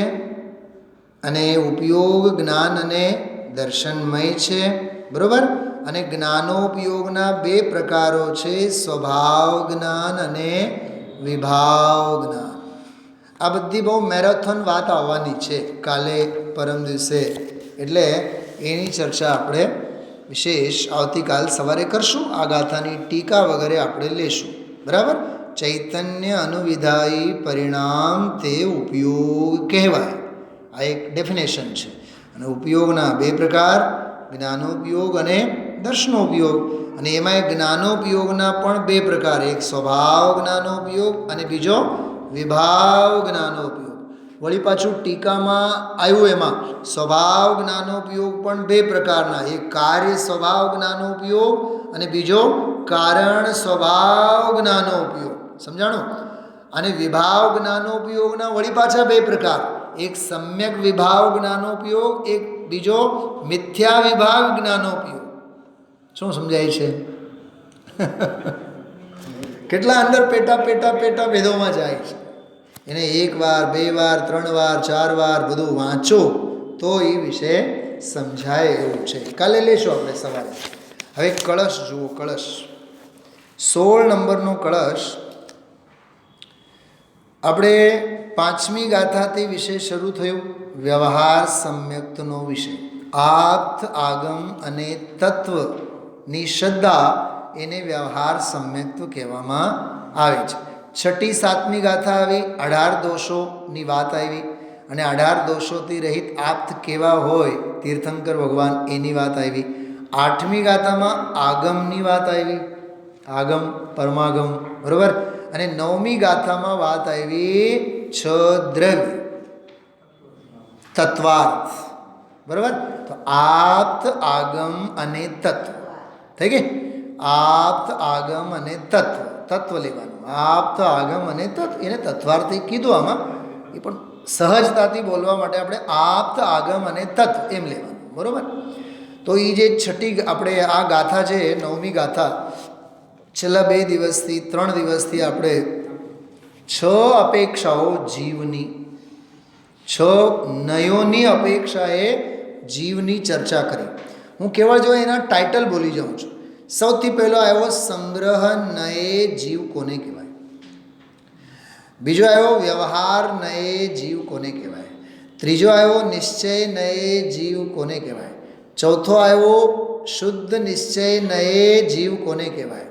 અને ઉપયોગ જ્ઞાન અને દર્શનમય છે, બરોબર. અને જ્ઞાનોપયોગના બે પ્રકારો છે, સ્વભાવ જ્ઞાન અને વિભાવ જ્ઞાન. આ બધી બહુ મેરેથોન વાત આવવાની છે કાલે પરમ દિવસે, એટલે એની ચર્ચા આપણે વિશેષ આવતીકાલ સવારે કરશું. આ ગાથાની ટીકા વગેરે આપણે લેશું, બરાબર. ચૈતન્ય અનુવિધાયી પરિણામ તે ઉપયોગ કહેવાય. આ એક ડેફિનેશન છે. અને ઉપયોગના બે પ્રકાર, જ્ઞાનોપયોગ અને દર્શનોપયોગ. અને એમાં જ્ઞાનોપયોગના પણ બે પ્રકાર, એક સ્વભાવ જ્ઞાનોપયોગ અને બીજો વિભાવ જ્ઞાનોપયોગ. વળી પાછું ટીકામાં આવ્યું એમાં સ્વભાવ જ્ઞાનોપયોગ પણ બે પ્રકારના, એક કાર્ય સ્વભાવ જ્ઞાનોપયોગ અને બીજો કારણ સ્વભાવ જ્ઞાનોપયોગ. સમજાણું? અને વિભાવ જ્ઞાનોપયોગના વળી પાછા બે પ્રકાર, એક સમ્યક વિભાવ જ્ઞાનોપયોગ, એક બીજો મિથ્યા વિભાગ જ્ઞાનોપયોગ. શું સમજાય છે? કેટલા અંદર પેટા પેટા પેટા ભેદોમાં જાય છે. એને એક વાર, બે વાર, 3 વાર, 4 વાર બધું વાંચો તો એ વિશે સમજાય એવું છે. કાલે લેશું આપણે સવારે. હવે કળશ જુઓ. કળશ 16 નંબરનો કળશ આપણે 5મી ગાથાથી વિષય શરૂ થયું, વ્યવહાર સમ્યક્તનો વિષય. આપ્ત આગમ અને તત્વની શ્રદ્ધા એને વ્યવહાર સમ્યક્ત કહેવામાં આવે છે. 6ઠી 7મી ગાથા આવી, 18 દોષોની વાત આવી અને 18 દોષોથી રહિત આપ્ત કેવા હોય તીર્થંકર ભગવાન એની વાત આવી. 8મી ગાથામાં આગમની વાત આવી, આગમ પરમાગમ, બરાબર. અને 9મી ગાથામાં વાત આવી 6 દ્રવ્ય તત્વાર્થ, બરાબર. તો આપ્ત આગમ અને તત્વ થઈ ગઈ. આપ્ત આગમ અને તત્વ, તત્વ લેવાનું. આપ્ત આગમ અને તત્વ, એને તત્વાર્થી કીધું આમાં, એ પણ સહજતાથી બોલવા માટે આપણે આપ્ત આગમ અને તત્વ એમ લેવાનું, બરાબર. તો એ જે 6ઠી આપણે આ ગાથા છે, 9મી ગાથા, છેલ્લા 2 દિવસથી 3 દિવસથી આપણે 6 અપેક્ષાઓ જીવની, 6 નયોની અપેક્ષાએ જીવની ચર્ચા કરી. હું કેવળ જો એના ટાઇટલ બોલી જાઉં છું. સૌથી પહેલો આવ્યો સંગ્રહ નયે જીવ કોને કહેવાય, બીજો આવ્યો વ્યવહાર નયે જીવ કોને કહેવાય, ત્રીજો આવ્યો નિશ્ચય નયે જીવ કોને કહેવાય, ચોથો આવ્યો શુદ્ધ નિશ્ચય નયે જીવ કોને કહેવાય,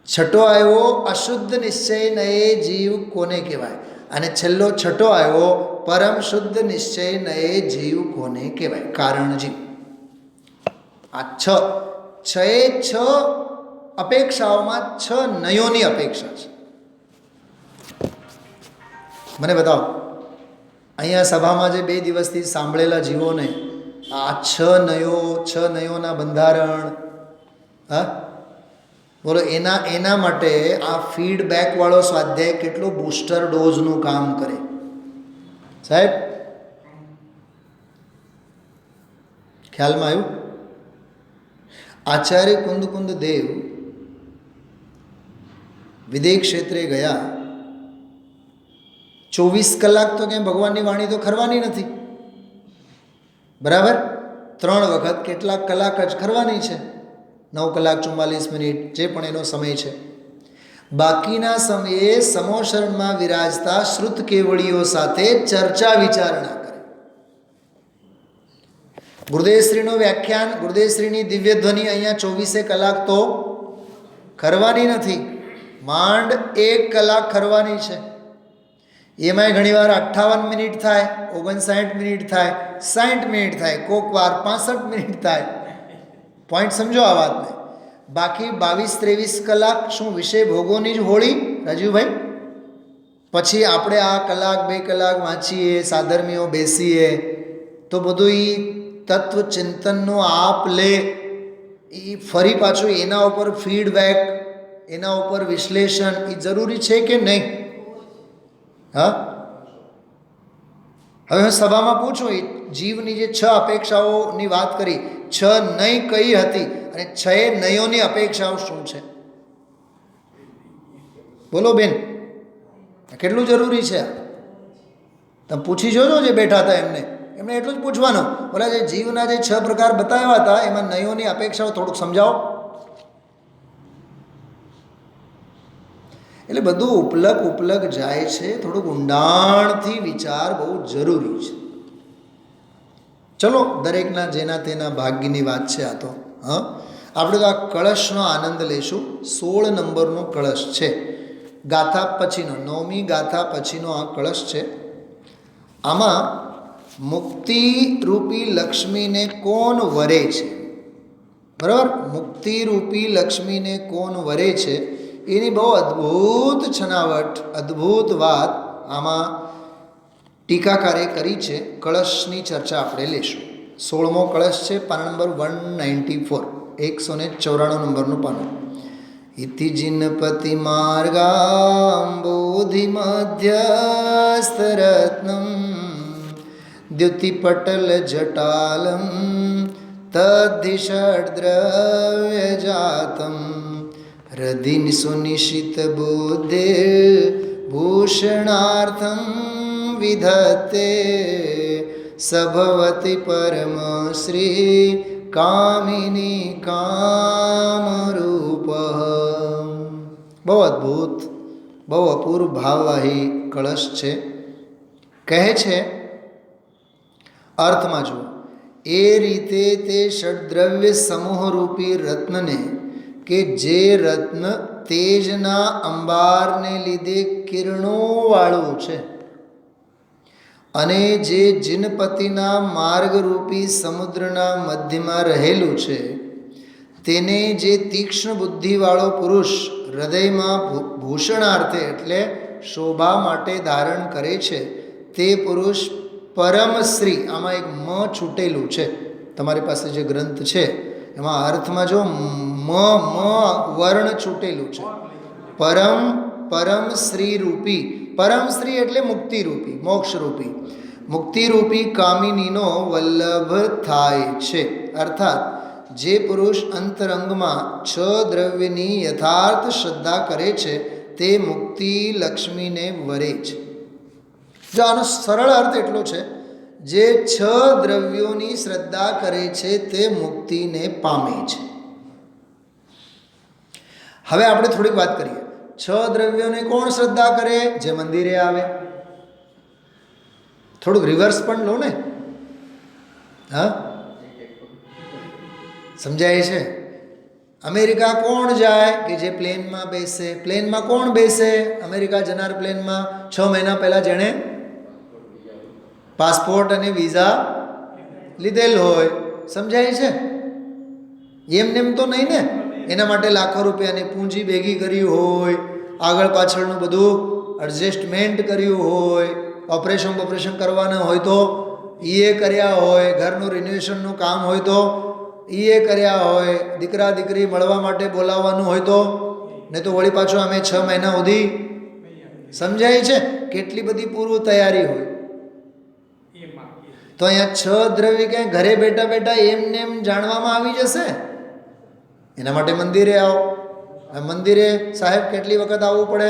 છઠ્ઠો આવ્યો અશુદ્ધ નિશ્ચય નયે જીવ કોને કહેવાય, અને છેલ્લો 6ઠો આવ્યો પરમ શુદ્ધ નિશ્ચય નયે જીવ કોને કહેવાય, કારણ જીવ. આ 6 અપેક્ષાઓમાં 6 નયોની અપેક્ષા છે. મને બતાવો, અહીંયા સભામાં જે 2 દિવસથી સાંભળેલા જીવોને આ 6 નયોના બંધારણ, હા બોલો, એના માટે આ ફીડબેક વાળો સ્વાધ્યાય કેટલો બૂસ્ટર ડોઝનું કામ કરે સાહેબ? ખ્યાલમાં આવ્યું? આચાર્ય કુંદ દેવ વિદેહ ક્ષેત્રે ગયા, 24 કલાક તો ક્યાંય ભગવાનની વાણી તો ખરવાની નથી, બરાબર. 3 વખત કેટલાક કલાક જ ખરવાની છે, 9 કલાક 44 મિનિટ જે પણ એનો સમય છે. બાકીના સમયે સમોશરણમાં વિરાજતા શ્રુત કેવળીઓ સાથે ચર્ચા વિચારણા કરે. ગુરુદેવશ્રીનું વ્યાખ્યાન, ગુરુદેવશ્રીની દિવ્ય ધ્વનિ અહીંયા 24 કલાક તો ખરવાની નથી, માંડ 1 કલાક ખરવાની છે. એમાંય ઘણીવાર 58 મિનિટ થાય, 59 મિનિટ થાય, 60 મિનિટ થાય, કોક વાર 65 મિનિટ થાય. પોઈન્ટ સમજો આ વાતને. બાકી 22-23 કલાક શું વિષય ભોગોની જ હોળી રાજીવભાઈ? પછી આપણે આ કલાક 2 કલાક વાંચીએ, સાધર્મીઓ બેસીએ તો બધું એ તત્વ ચિંતનનો આપ લે એ ફરી પાછું એના ઉપર ફીડબેક, એના ઉપર વિશ્લેષણ એ જરૂરી છે કે નહીં? હા, હવે હું સભામાં પૂછું, એ જીવની જે 6 અપેક્ષાઓની વાત કરી, 6 નહીં કઈ હતી અને 6 નયોની અપેક્ષાઓ શું છે? બોલો બેન, કેટલું જરૂરી છે? તમે પૂછી જોજો જે બેઠા હતા એમને એટલું જ પૂછવાનું, બોલા જે જીવના જે 6 પ્રકાર બતાવ્યા હતા એમાં નયોની અપેક્ષાઓ થોડુંક સમજાવો. એટલે બધું ઉપલક જાય છે, થોડુંક ઊંડાણથી વિચાર બહુ જરૂરી છે. ચલો, દરેકના જેના તેના ભાગ્યની વાત છે આ તો. હા, આપણે તો આ કળશનો આનંદ લઈશું. 16 નંબરનો કળશ છે, ગાથા પછીનો, 9મી ગાથા પછીનો આ કળશ છે. આમાં મુક્તિ રૂપી લક્ષ્મીને કોણ વરે છે? બરાબર, મુક્તિ રૂપી લક્ષ્મીને કોણ વરે છે એની બહુ અદ્ભુત છનાવટ, અદ્ભુત વાત આમાં ટીકાકારે કરી છે. કળશની ચર્ચા આપણે લેશું. 16મો કળશ છે, પાના નંબર 194, 194 નંબરનું પાનું. ઇતિ જિનપતિ માર્ગાંબોધિ મધ્યસ્તરત્નમ દ્યુતિપટલ જટાલમ તદ્ધિષડ્રવ્ય જાતમ હૃદિન સુનિશિત બુદ્ધે ભૂષણાર્થમ વિધત્તે સભવતી પરમ શ્રી કામિની કામરૂપ. બહુ અદ્ભુત, બહુ અપૂર્વ ભાવવાહી કળશ છે. કહે છે, અર્થમાં જુઓ, એ રીતે તે ષડદ્રવ્ય સમૂહરૂપી રત્નને, કે જે રત્ન તેજના અંબારને લીધે કિરણોવાળું છે અને જે જીનપતિના માર્ગરૂપી સમુદ્રના મધ્યમાં રહેલું છે, તેને જે તીક્ષ્ણ બુદ્ધિવાળો પુરુષ હૃદયમાં ભૂષણાર્થે એટલે શોભા માટે ધારણ કરે છે, તે પુરુષ પરમશ્રી. આમાં એક મ છૂટેલું છે, તમારી પાસે જે ગ્રંથ છે એમાં અર્થમાં જો મ વર્ણ છૂટેલું છે. પરમ શ્રી રૂપી, પરમ શ્રી એટલે મુક્તિ રૂપી, મોક્ષ રૂપી, મુક્તિ રૂપી કામિનીનો વલ્લભ થાય છે. અર્થાત જે પુરુષ અંતરંગમાં 6 દ્રવ્યની યથાર્થ શ્રદ્ધા કરે છે તે મુક્તિ લક્ષ્મીને વરે છે. જો આનો સરળ અર્થ એટલો છે, જે 6 દ્રવ્યોની શ્રદ્ધા કરે છે તે મુક્તિને પામે છે. હવે આપણે થોડીક વાત કરીએ. 6 દ્રવ્યોને કોણ શ્રદ્ધા કરે? જે મંદિરે આવે. થોડુંક રિવર્સ પણ લો ને. હા, સમજાય છે? અમેરિકા કોણ જાય? કે જે પ્લેનમાં બેસે. પ્લેનમાં કોણ બેસે? અમેરિકા જનાર પ્લેનમાં 6 મહિના પહેલાં જેણે પાસપોર્ટ અને વિઝા લીધેલ હોય. સમજાય છે? એમને એમ તો નહીં ને. એના માટે લાખો રૂપિયાની પૂંજી ભેગી કરી હોય, આગળ પાછળનું બધું એડજસ્ટમેન્ટ કર્યું હોય, ઓપરેશન કરવાના હોય તો એ કર્યા હોય, ઘરનું રિનોવેશનનું કામ હોય તો એ કર્યા હોય, દીકરા દીકરી મળવા માટે બોલાવવાનું હોય તો, નહીં તો વળી પાછું અમે 6 મહિના સુધી. સમજાય છે? કેટલી બધી પૂર્વ તૈયારી હોય. તો અહીંયા 6 દ્રવ્ય ક્યાંય ઘરે બેઠા બેઠા એમને એમ જાણવામાં આવી જશે? એના માટે મંદિરે આવો. મંદિરે સાહેબ કેટલી વખત આવવું પડે?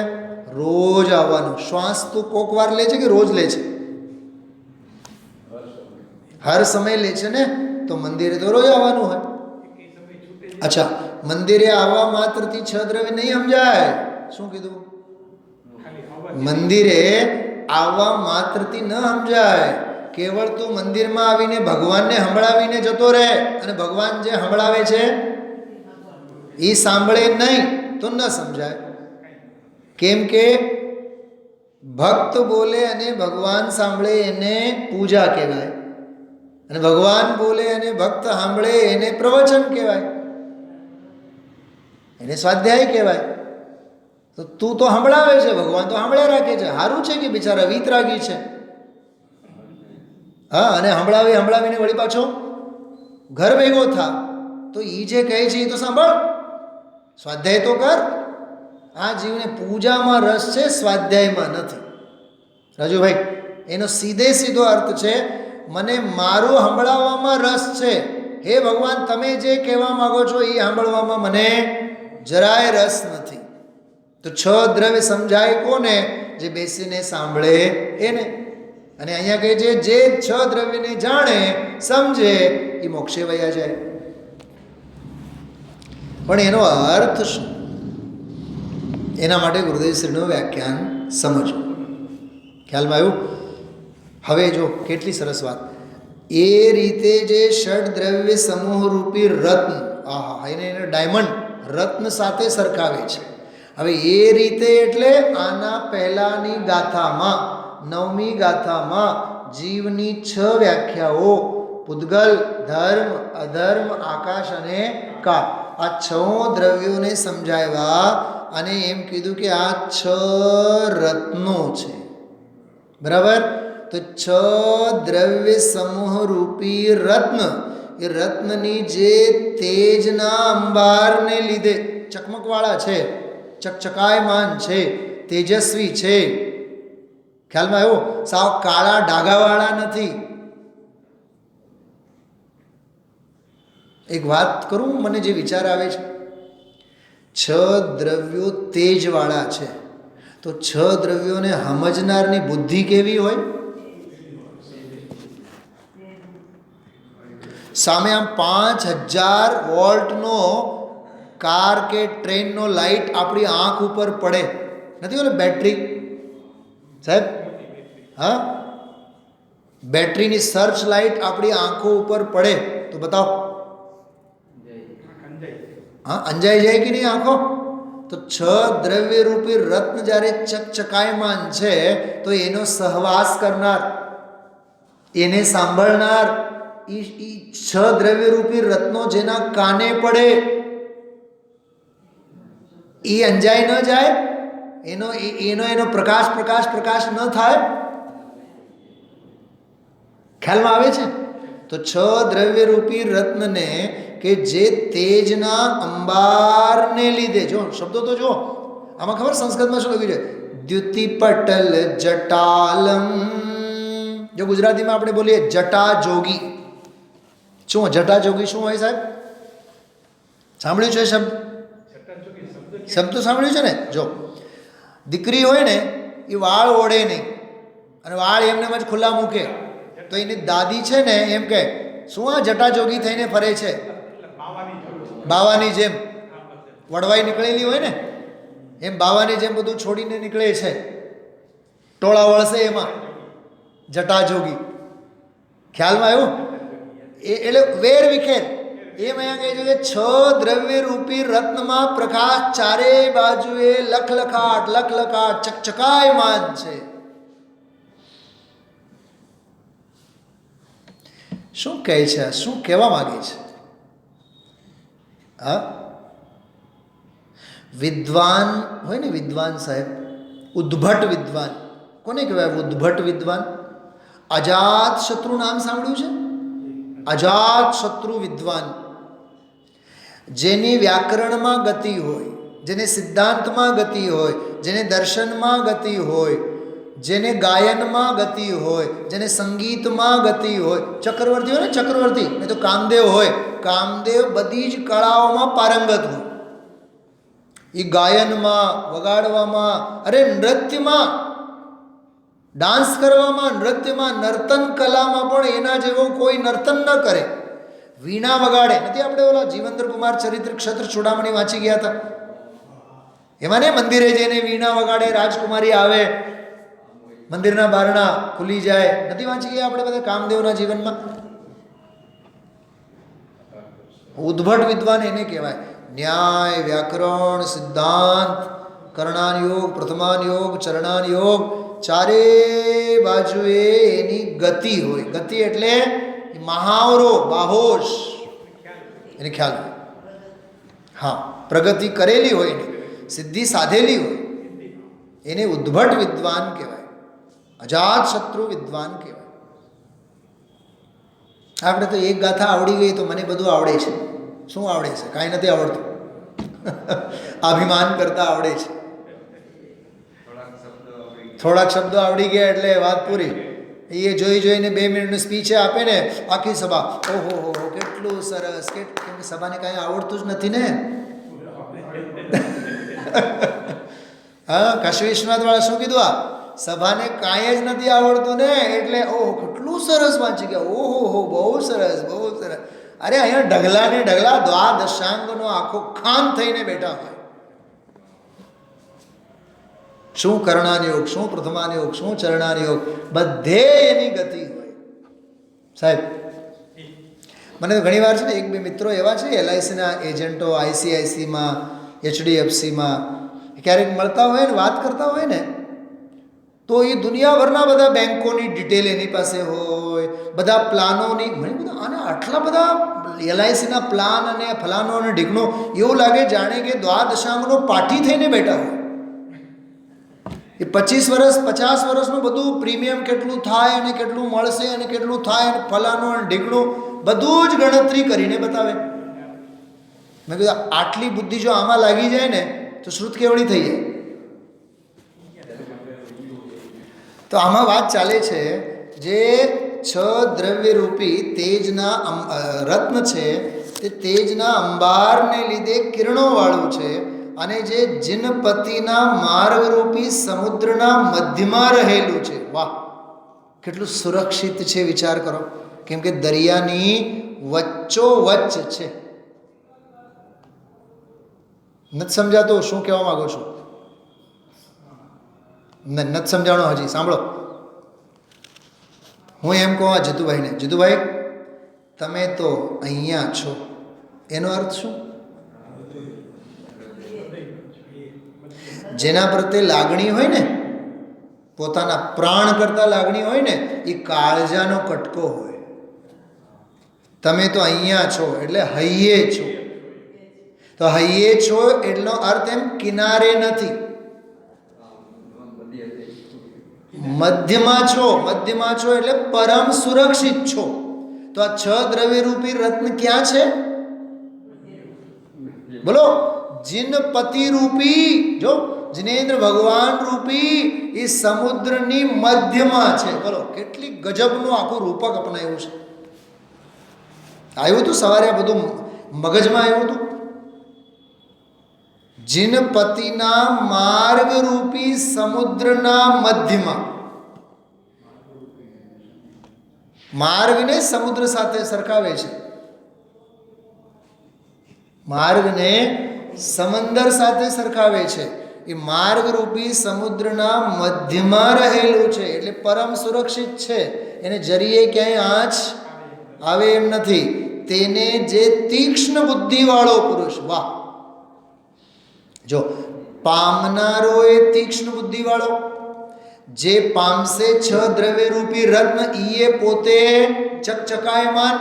રોજ આવવાનું. શ્વાસ તું કોક વાર લે છે કે રોજ લે છે? હર સમય લે છે ને. તો મંદિરે તો રોજ આવવાનું હોય. અચ્છા, મંદિરે આવવા માત્રથી 6 દ્રવ્ય નહીં સમજાય. શું કીધું? મંદિરે આવવા માત્રથી ન સમજાય. કેવળ તું મંદિરમાં આવીને ભગવાનને સંભળાવીને જતો રહે અને ભગવાન જે સંભળાવે છે એ સાંભળે નહીં તો ન સમજાય. કેમ કે ભક્ત બોલે અને ભગવાન સાંભળે એને પૂજા કહેવાય, અને ભગવાન બોલે અને ભક્ત સાંભળે એને પ્રવચન કહેવાય, એને સ્વાધ્યાય કહેવાય. તો તું તો સંભળાવે છે, ભગવાન તો સાંભળ્યા રાખે છે. સારું છે કે બિચારા વીતરાગી છે. હા, અને સંભળાવીને વળી પાછો ઘર ભેગો થા તો એ જે કહે છે એ તો સાંભળ, સ્વાધ્યાય તો કર. આ જીવને પૂજામાં રસ છે, સ્વાધ્યાયમાં નથી. રાજુભાઈ, એનો સીધે સીધો અર્થ છે મને મારું સંભળાવવામાં રસ છે. હે ભગવાન, તમે જે કહેવા માગો છો એ સાંભળવામાં મને જરાય રસ નથી. તો 6 દ્રવ્ય સમજાય કોને? જે બેસીને સાંભળે એને. અને અહીંયા કહે છે જે 6 દ્રવ્યને જાણે સમજે એ મોક્ષે વયા જાય. પણ એનો અર્થ શું? એના માટે ગુરુદેવશ્રીનું વ્યાખ્યાન સમજો. ખ્યાલમાં આવ્યું? હવે જો કેટલી સરસ વાત. એ રીતે જે ષડ દ્રવ્ય સમૂહ રૂપી રત્ન, આહા, એને ડાયમંડ રત્ન સાથે સરખાવે છે. હવે એ રીતે એટલે આના પહેલાની ગાથામાં, 9મી ગાથામાં જીવની 6 વ્યાખ્યાઓ, પૂદગલ, ધર્મ, અધર્મ, આકાશ અને કાળ, આ 6 દ્રવ્યોને સમજાવ્યા અને એમ કીધું કે આ 6 રત્નો છે. બરાબર? તો 6 દ્રવ્ય સમૂહ રૂપી રત્ન, એ રત્નની જે તેજના અંબારને લીધે ચકમકવાળા છે, ચકચકાયમાન છે, તેજસ્વી છે. ખ્યાલમાં આવ્યો? સાવ કાળા ડાઘાવાળા નથી. એક વાત કરું, મને જે વિચાર આવે છે, 6 દ્રવ્યો તેજવાળા છે, તો 6 દ્રવ્યોને સમજનારની બુદ્ધિ કેવી હોય? સામે આમ 5000 વોલ્ટનો કાર કે ટ્રેનનો લાઇટ આપણી આંખ ઉપર પડે, નથી ઓલે બેટરી સાહેબ, હા, બેટરીની સર્ચ લાઇટ આપણી આંખો ઉપર પડે તો બતાવો, હા, અંજાઈ જાય કે નહીં આંખો? તો 6 દ્રવ્ય રૂપી રત્ન જ્યારે ચકચકાયમાન છે તો એનો સહવાસ કરનાર, એને સાંભળનાર, એ 6 દ્રવ્ય રૂપી રત્નો જેના કાને પડે એ અંજાઈ ન જાય? એનો પ્રકાશ ન થાય? ખ્યાલમાં આવે છે? તો 6 દ્રવ્ય રૂપી રત્નને કે જે તેજના અંબારને લીધે, જો શબ્દો તો જો, આમાં ખબર સંસ્કૃતમાં શું લખ્યું છે? દ્યુતિ પટલ જટાલમ. જો ગુજરાતીમાં આપણે બોલીએ જટા જોગી, શું જટા જોગી શું હોય સાહેબ? સાંભળ્યું છે શબ્દ? શબ્દ તો સાંભળ્યું છે ને? જો દીકરી હોય ને એ વાળ ઓળે નહીં અને વાળ એમને જ ખુલ્લા મૂકે તો એની દાદી છે ને એમ કે શું આ જટા જોગી થઈને ફરે છે? બાવાની જેમ વડવાઈ નીકળેલી હોય ને એમ બાવાની જેમ બધું છોડીને નીકળે છે, ટોળા વળશે એમાં જટા જોગી. ખ્યાલમાં આવ્યું? એટલે વેર વિખેર. એમ અહીંયા કહે છે કે 6 દ્રવ્ય રૂપી રત્નમાં પ્રકાશ ચારે બાજુએ લખલખાટ ચકચકાયમાન છે. શું કહે છે? શું કહેવા માંગે છે? હા, વિદ્વાન હોય ને, વિદ્વાન સાહેબ, ઉદ્ભટ વિદ્વાન કોને કહેવાય? ઉદ્ભટ વિદ્વાન. અજાત શત્રુ નામ સાંભળ્યું છે? અજાત શત્રુ વિદ્વાન, જેની વ્યાકરણમાં ગતિ હોય, જેને સિદ્ધાંતમાં ગતિ હોય, જેને દર્શનમાં ગતિ હોય, જેને ગાયનમાં ગતિ હોય, જેને સંગીતમાં ગતિ હોય. ચક્રવર્તી હોય ને, ચક્રવર્તી નહીં તો કામદેવ હોય, કામદેવ બધી જ કળાઓમાં પારંગત હોય. એ ગાયનમાં, વગાડવામાં, અરે નૃત્યમાં, ડાન્સ કરવામાં, નૃત્યમાં, નર્તન કલામાં પણ એના જેવો કોઈ નર્તન ન કરે. વીણા વગાડે, નથી આપણે ઓલા જીવેન્દ્ર કુમાર ચરિત્ર ક્ષત્ર ચૂડામણી વાંચી ગયા હતા એમાં ને, મંદિરે જઈને વીણા વગાડે, રાજકુમારી આવે, મંદિરના બારણા ખુલી જાય, નથી વાંચી ગયા આપણે બધા કામદેવના જીવનમાં? ઉદ્ભટ વિદ્વાન એને કહેવાય. ન્યાય, વ્યાકરણ, સિદ્ધાંત, કર્ણાન યોગ, પ્રથમાન યોગ, ચરણાન યોગ, ચારે બાજુએ એની ગતિ હોય. ગતિ એટલે મહાવરો, બાહોશ, એને ખ્યાલ હોય. હા, પ્રગતિ કરેલી હોય ને, સિદ્ધિ સાધેલી હોય, એને ઉદ્ભટ વિદ્વાન કહેવાય, અજાત શત્રુ વિદ્વાન કહેવાય. આપણે તો એક ગાથા આવડી ગઈ તો મને બધું આવડે છે, શું આવડે છે? કાંઈ નથી આવડતું. અભિમાન કરતા આવડે છે. થોડાક શબ્દો આવડી ગયા એટલે વાત પૂરી. એ જોઈને 2 મિનિટની સ્પીચ આપે ને આખી સભા, ઓહો હો કેટલું સરસ, કેમ કે સભાને કાંઈ આવડતું જ નથી ને. હા, કાશી વિશ્વનાથ વાળા શું કીધું? આ સભાને કાંઈ જ નથી આવડતું ને એટલે ઓહો કેટલું સરસ વાંચી ગયા, ઓહો હો બહુ સરસ બહુ સરસ. અરે અહીંયા ઢગલા ને ઢગલા દ્વાદશાંગનો આખો ખાન થઈને બેઠા હોય. શું કરણાનિયોગ, શું પ્રથમાનિયોગ, શું ચરણાનિયોગ, બધે એની ગતિ હોય. સાહેબ મને તો ઘણી વાર છે ને 1-2 મિત્રો એવા છે LICના એજન્ટો, ICICમાં, HDFCમાં ક્યારેક મળતા હોય ને વાત કરતા હોય ને તો એ દુનિયાભરના બધા બેંકોની ડિટેલ એની પાસે હોય, બધા પ્લાનોની. મને બધા આને આટલા બધા LICના પ્લાન અને ફલાનો અને ઢીકણો, એવું લાગે જાણે કે દ્વાદશાંગનો પાઠી થઈને બેઠા હોય. એ 25 વર્ષ 50 વર્ષનું બધું પ્રીમિયમ કેટલું થાય અને કેટલું મળશે અને કેટલું થાય અને ફલાનો અને ઢીકણું બધું જ ગણતરી કરીને બતાવે. મેં કીધું આટલી બુદ્ધિ જો આમાં લાગી જાય ને તો શ્રુત કેવડી થઈ જાય. તો આમાં વાત ચાલે છે જે 6 દ્રવ્યરૂપી તેજના રત્ન છે તે તેજના અંબારને લીધે કિરણોવાળું છે અને જે જીનપતિના માર્ગરૂપી સમુદ્રના મધ્યમાં રહેલું છે. વાહ, કેટલું સુરક્ષિત છે વિચાર કરો. કેમ કે દરિયાની વચ્ચોવચ્ચ છે. નથી સમજાતું શું કહેવા માંગુ છું? નથી સમજાણો હજી? સાંભળો, હું એમ કહું આ જીતુભાઈને, જીતુભાઈ તમે તો અહીંયા છો, એનો અર્થ શું? જેના પ્રત્યે લાગણી હોય ને, પોતાના પ્રાણ કરતા લાગણી હોય ને, એ કાળજાનો કટકો હોય. તમે તો અહીંયા છો એટલે હૈયે છો. તો હૈયે છો એટલો અર્થ એમ કિનારે નથી, મધ્યમાં છો. મધ્યમાં છો એટલે પરમ સુરક્ષિત છો. તો આ 6 દ્રવ્યરૂપી રત્ન ક્યાં છે? બોલો, જીનપતિ રૂપી, જો જિનેન્દ્ર ભગવાન રૂપી એ સમુદ્રની મધ્યમાં છે. બોલો કેટલી ગજબનું આખું રૂપક અપનાવ્યું છે. આવ્યું હતું સવારે બધું મગજમાં આવ્યું હતું. જીનપતિના માર્ગરૂપી સમુદ્રના મધ્યમાં. માર્ગને સમુદ્ર સાથે સરખાવે છે. માર્ગને સમંદર સાથે સરખાવે છે. એ માર્ગરૂપી સમુદ્રના મધ્યમાં રહેલું છે એટલે પરમ સુરક્ષિત છે. એને જરીએ ક્યાંય આંચ આવે એમ નથી. તેને જે તીક્ષ્ણ બુદ્ધિવાળો પુરુષ, વાહ, જો પામનારો એ તીક્ષ્ણ બુદ્ધિવાળો, જે પામશે 6 દ્રવ્યરૂપી રત્ન ઈએ પોતે ચકચકાયમાન,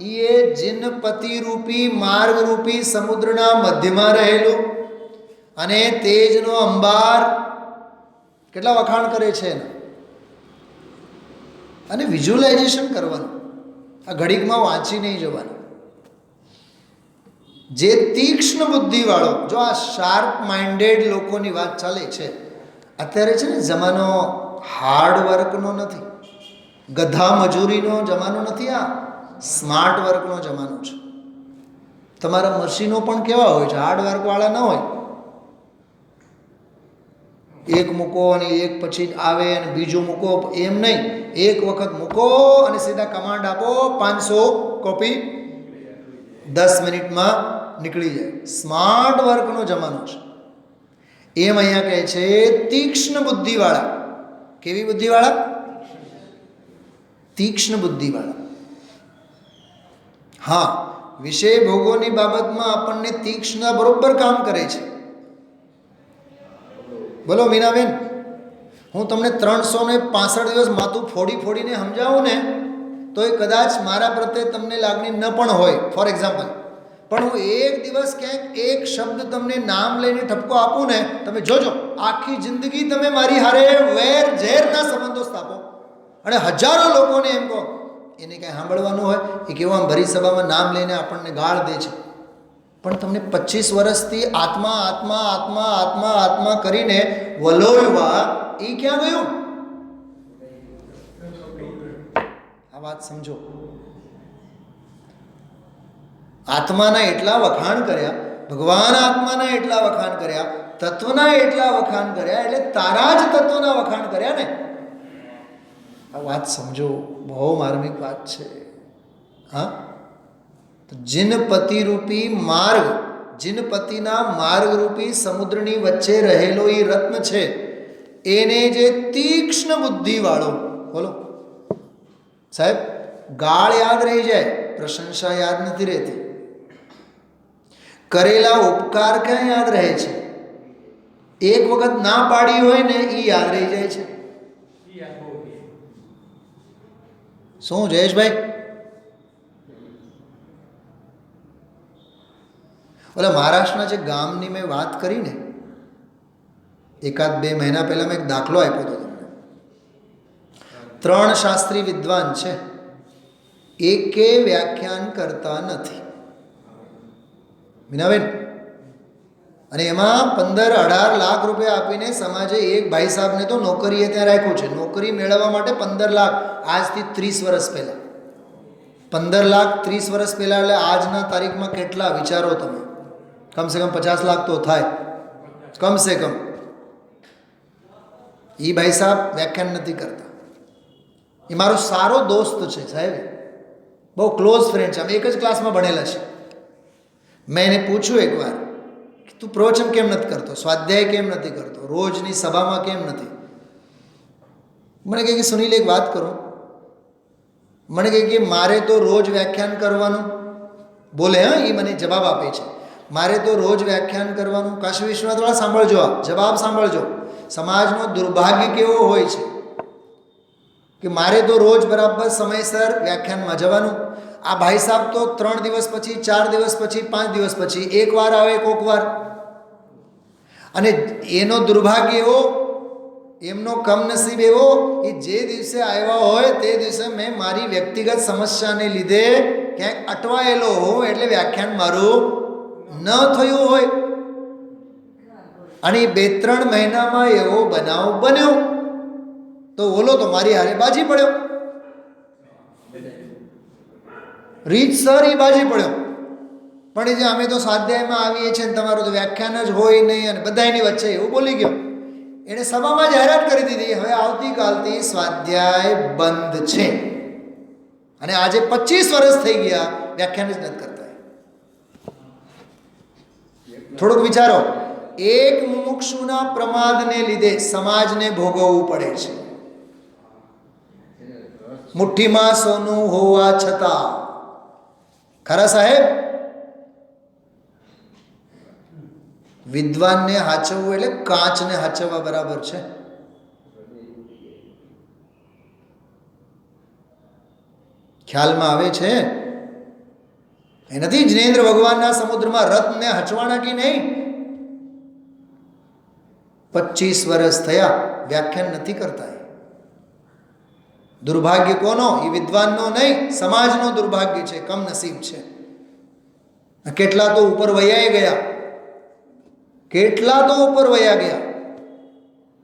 ઈએ જીનપતિ રૂપી માર્ગરૂપી સમુદ્રના મધ્યમાં રહેલું અને તેજનો અંબાર. કેટલા વખાણ કરે છે એના. અને વિઝ્યુલાઇઝેશન કરવાનું, આ ઘડીકમાં વાંચી નહીં જવાનું. જે તીક્ષ્ણ બુદ્ધિવાળો, જો આ શાર્પ માઇન્ડેડ લોકોની વાત ચાલે છે. અત્યારે છે ને જમાનો હાર્ડવર્કનો નથી, ગધા મજૂરીનો જમાનો નથી, આ સ્માર્ટ વર્કનો જમાનો છે. તમારા મશીનો પણ કેવા હોય છે? હાર્ડવર્કવાળા ન હોય. એક મૂકો અને એક પછી આવે અને બીજું મૂકો, એમ નહીં. એક વખત મૂકો અને સીધા કમાન્ડ આપો, 500 કોપી 10 મિનિટમાં નીકળી જાય. સ્માર્ટ વર્કનો જમાનો છે. એમ અહીંયા કહે છે તીક્ષ્ણ બુદ્ધિવાળા. કેવી બુદ્ધિવાળા? તીક્ષ્ણ બુદ્ધિવાળા. હા, વિષય ભોગોની બાબતમાં આપણને તીક્ષ્ણ બરોબર કામ કરે છે. બોલો મીનાબેન, હું તમને 365 દિવસ માથું ફોડીને સમજાવું ને તો એ કદાચ મારા પ્રત્યે તમને લાગણી ન પણ હોય. ફોર એક્ઝામ્પલ, પણ હું એક દિવસ ક્યાંક એક શબ્દ તમને નામ લઈને ઠપકો આપું ને, તમે જોજો આખી જિંદગી તમે મારી હારે વેર ઝેરના સંબંધો સ્થાપો. અને હજારો લોકોને એમ કહો, એને કાંઈ સાંભળવાનું હોય એ કેવું આમ ભરી સભામાં નામ લઈને આપણને ગાળ દે છે. પણ તમને 25 વર્ષથી આત્મા આત્મા આત્મા આત્મા આત્મા કરીને વલોવવા એ ક્યાં ગયું? આ વાત સમજો. આત્માના એટલા વખાણ કર્યા, ભગવાન આત્માના એટલા વખાણ કર્યા, તત્વના એટલા વખાણ કર્યા, એટલે તારા જ તત્વના વખાણ કર્યા ને. આ વાત સમજો, બહુ માર્મિક વાત છે. હા, જિનપતિ રૂપી માર્ગ, જિનપતિના માર્ગ રૂપી સમુદ્રની વચ્ચે રહેલો એ રત્ન છે. એને જે તીક્ષ્ણ બુદ્ધિ વાળો, બોલો સાહેબ, ગાળ યાદ રહી જાય, પ્રશંસા યાદ નથી રહેતી. કરેલા ઉપકાર ક્યાં યાદ રહે છે? એક વખત ના પાડી હોય ને એ યાદ રહી જાય છે. શું જયેશભાઈ? ઓલા મહારાષ્ટ્રના જે ગામની મેં વાત કરી ને, 1-2 મહિના પહેલા મેં એક દાખલો આપ્યો હતો તમને. 3 શાસ્ત્રી વિદ્વાન છે, એકે વ્યાખ્યાન કરતા નથી, મીનાબેન. અને એમાં 15-18 લાખ રૂપિયા આપીને સમાજે એક ભાઈ સાહેબને તો નોકરીએ ત્યાં રાખ્યું છે. નોકરી મેળવવા માટે 15 લાખ, આજથી 30 વર્ષ પહેલાં. 15 લાખ 30 વર્ષ પહેલાં, એટલે આજના તારીખમાં કેટલા વિચારો તમે? કમસે કમ 50 લાખ તો થાય, કમસે કમ. એ ભાઈ સાહેબ વ્યાખ્યાન નથી કરતા. એ મારો સારો દોસ્ત છે સાહેબ, બહુ ક્લોઝ ફ્રેન્ડ છે, અમે એક જ ક્લાસમાં ભણેલા છે. મેં એને પૂછ્યું એકવાર, તું પ્રવચન કેમ નથી કરતો, સ્વાધ્યાય કેમ નથી કરતો, રોજની સભામાં કેમ નથી? મને કહે કે સુનિલ એક વાત કરો. મને કહે કે મારે તો રોજ વ્યાખ્યાન કરવાનું. બોલે, હા, એ મને જવાબ આપે છે, મારે તો રોજ વ્યાખ્યાન કરવાનું. કાશી વિશ્વનાથ વાળા સાંભળજો, આ જવાબ સાંભળજો. સમાજનો દુર્ભાગ્ય કેવો હોય છે કે મારે તો રોજ બરાબર સમયસર વ્યાખ્યાનમાં જવાનું. આ ભાઈ સાહેબ તો 3 દિવસ પછી, 4 દિવસ પછી, 5 દિવસ પછી એકવાર આવે, કોક વાર. અને એનો દુર્ભાગ્ય એવો, એમનો કમનસીબ એવો, એ જે દિવસે આવ્યા હોય તે દિવસે મેં મારી વ્યક્તિગત સમસ્યાને લીધે ક્યાંક અટવાયેલો હોઉં, એટલે વ્યાખ્યાન મારું ન થયું હોય. અને 2-3 મહિનામાં એવો બનાવ બન્યો તો ઓલો તો મારી હારે બાજી પડ્યો, રીતસર એ બાજી પડ્યો. પણ એ જે અમે તો સ્વાધ્યાયમાં આવીએ છીએ ને તમારું તો વ્યાખ્યાન જ હોય નહીં, અને બધાની વચ્ચે એવું બોલી ગયો. એણે સભામાં જાહેરાત કરી દીધી, હવે આવતીકાલથી સ્વાધ્યાય બંધ છે. અને આજે 25 વર્ષ થઈ ગયા, વ્યાખ્યાન જ નથી કરતા. થોડુંક વિચારો, એક મુમુક્ષુના પ્રમાદને લીધે સમાજને ભોગવવું પડે છે. મુઠ્ઠીમાં સોનું હોવા છતાં. ખરા સાહેબ? વિદ્વાનને હાચવવું એટલે કાચને હાચવવા બરાબર છે. ખ્યાલમાં આવે છે? એ નથી જિનેન્દ્ર ભગવાનના સમુદ્રમાં રથને હચવાના કે નહીં? 25 વર્ષ થયા, વ્યાખ્યાન નથી કરતા. દુર્ભાગ્ય કોનો? એ વિદ્વાનનો નહીં, સમાજનો દુર્ભાગ્ય છે, કમનસીબ છે. કેટલા તો ઉપર વયા ગયા, કેટલા તો ઉપર વયા ગયા.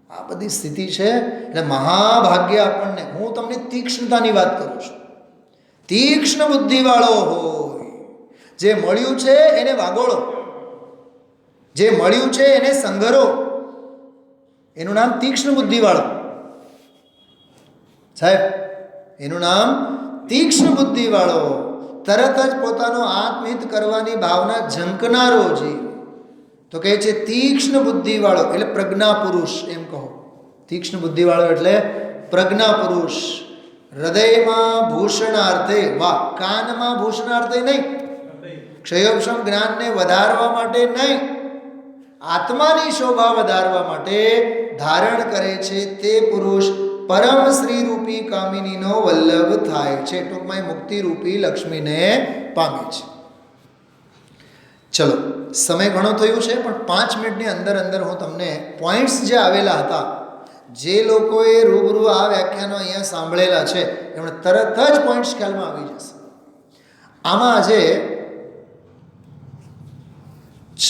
આ બધી સ્થિતિ છે. એટલે મહાભાગ્ય આપણને. હું તમને તીક્ષ્ણતાની વાત કરું છું. તીક્ષ્ણ બુદ્ધિવાળો હોય, જે મળ્યું છે એને વાગોળો, જે મળ્યું છે એને સંઘરો. એનું નામ તીક્ષ્ણ બુદ્ધિવાળો સાહેબ, એનું નામ તીક્ષ્ણ બુદ્ધિવાળો. તરત જ પોતાનો આત્મહિત કરવાની ભાવના ઝંકનારો જીવ. તો કહે છે તીક્ષ્ણ બુદ્ધિવાળો એટલે પ્રજ્ઞા પુરુષ, એમ કહો. તીક્ષ્ણ બુદ્ધિવાળો એટલે પ્રજ્ઞા પુરુષ. હૃદયમાં ભૂષણાર્થે, વાહ, કાનમાં ભૂષણાર્થે નહીં, ક્ષયોક્ષમ જ્ઞાનને વધારવા માટે નહીં, આત્માની શોભા વધારવા માટે ધારણ કરે છે તે પુરુષ પરમ શ્રી રૂપી કામિનીનો વલ્લભ થાય છે. ટૂંકમાં મુક્તિ રૂપી લક્ષ્મીને પામે છે. ચલો, સમય ઘણો થયું છે, પણ 5 મિનિટની અંદર અંદર હું તમને પોઈન્ટ્સ જે આવેલા હતા, જે લોકોએ રૂબરૂ આ વ્યાખ્યાનો અહીંયા સાંભળેલા છે, એમણે તરત જ પોઈન્ટ્સ ખ્યાલમાં આવી જશે. આમાં આજે છ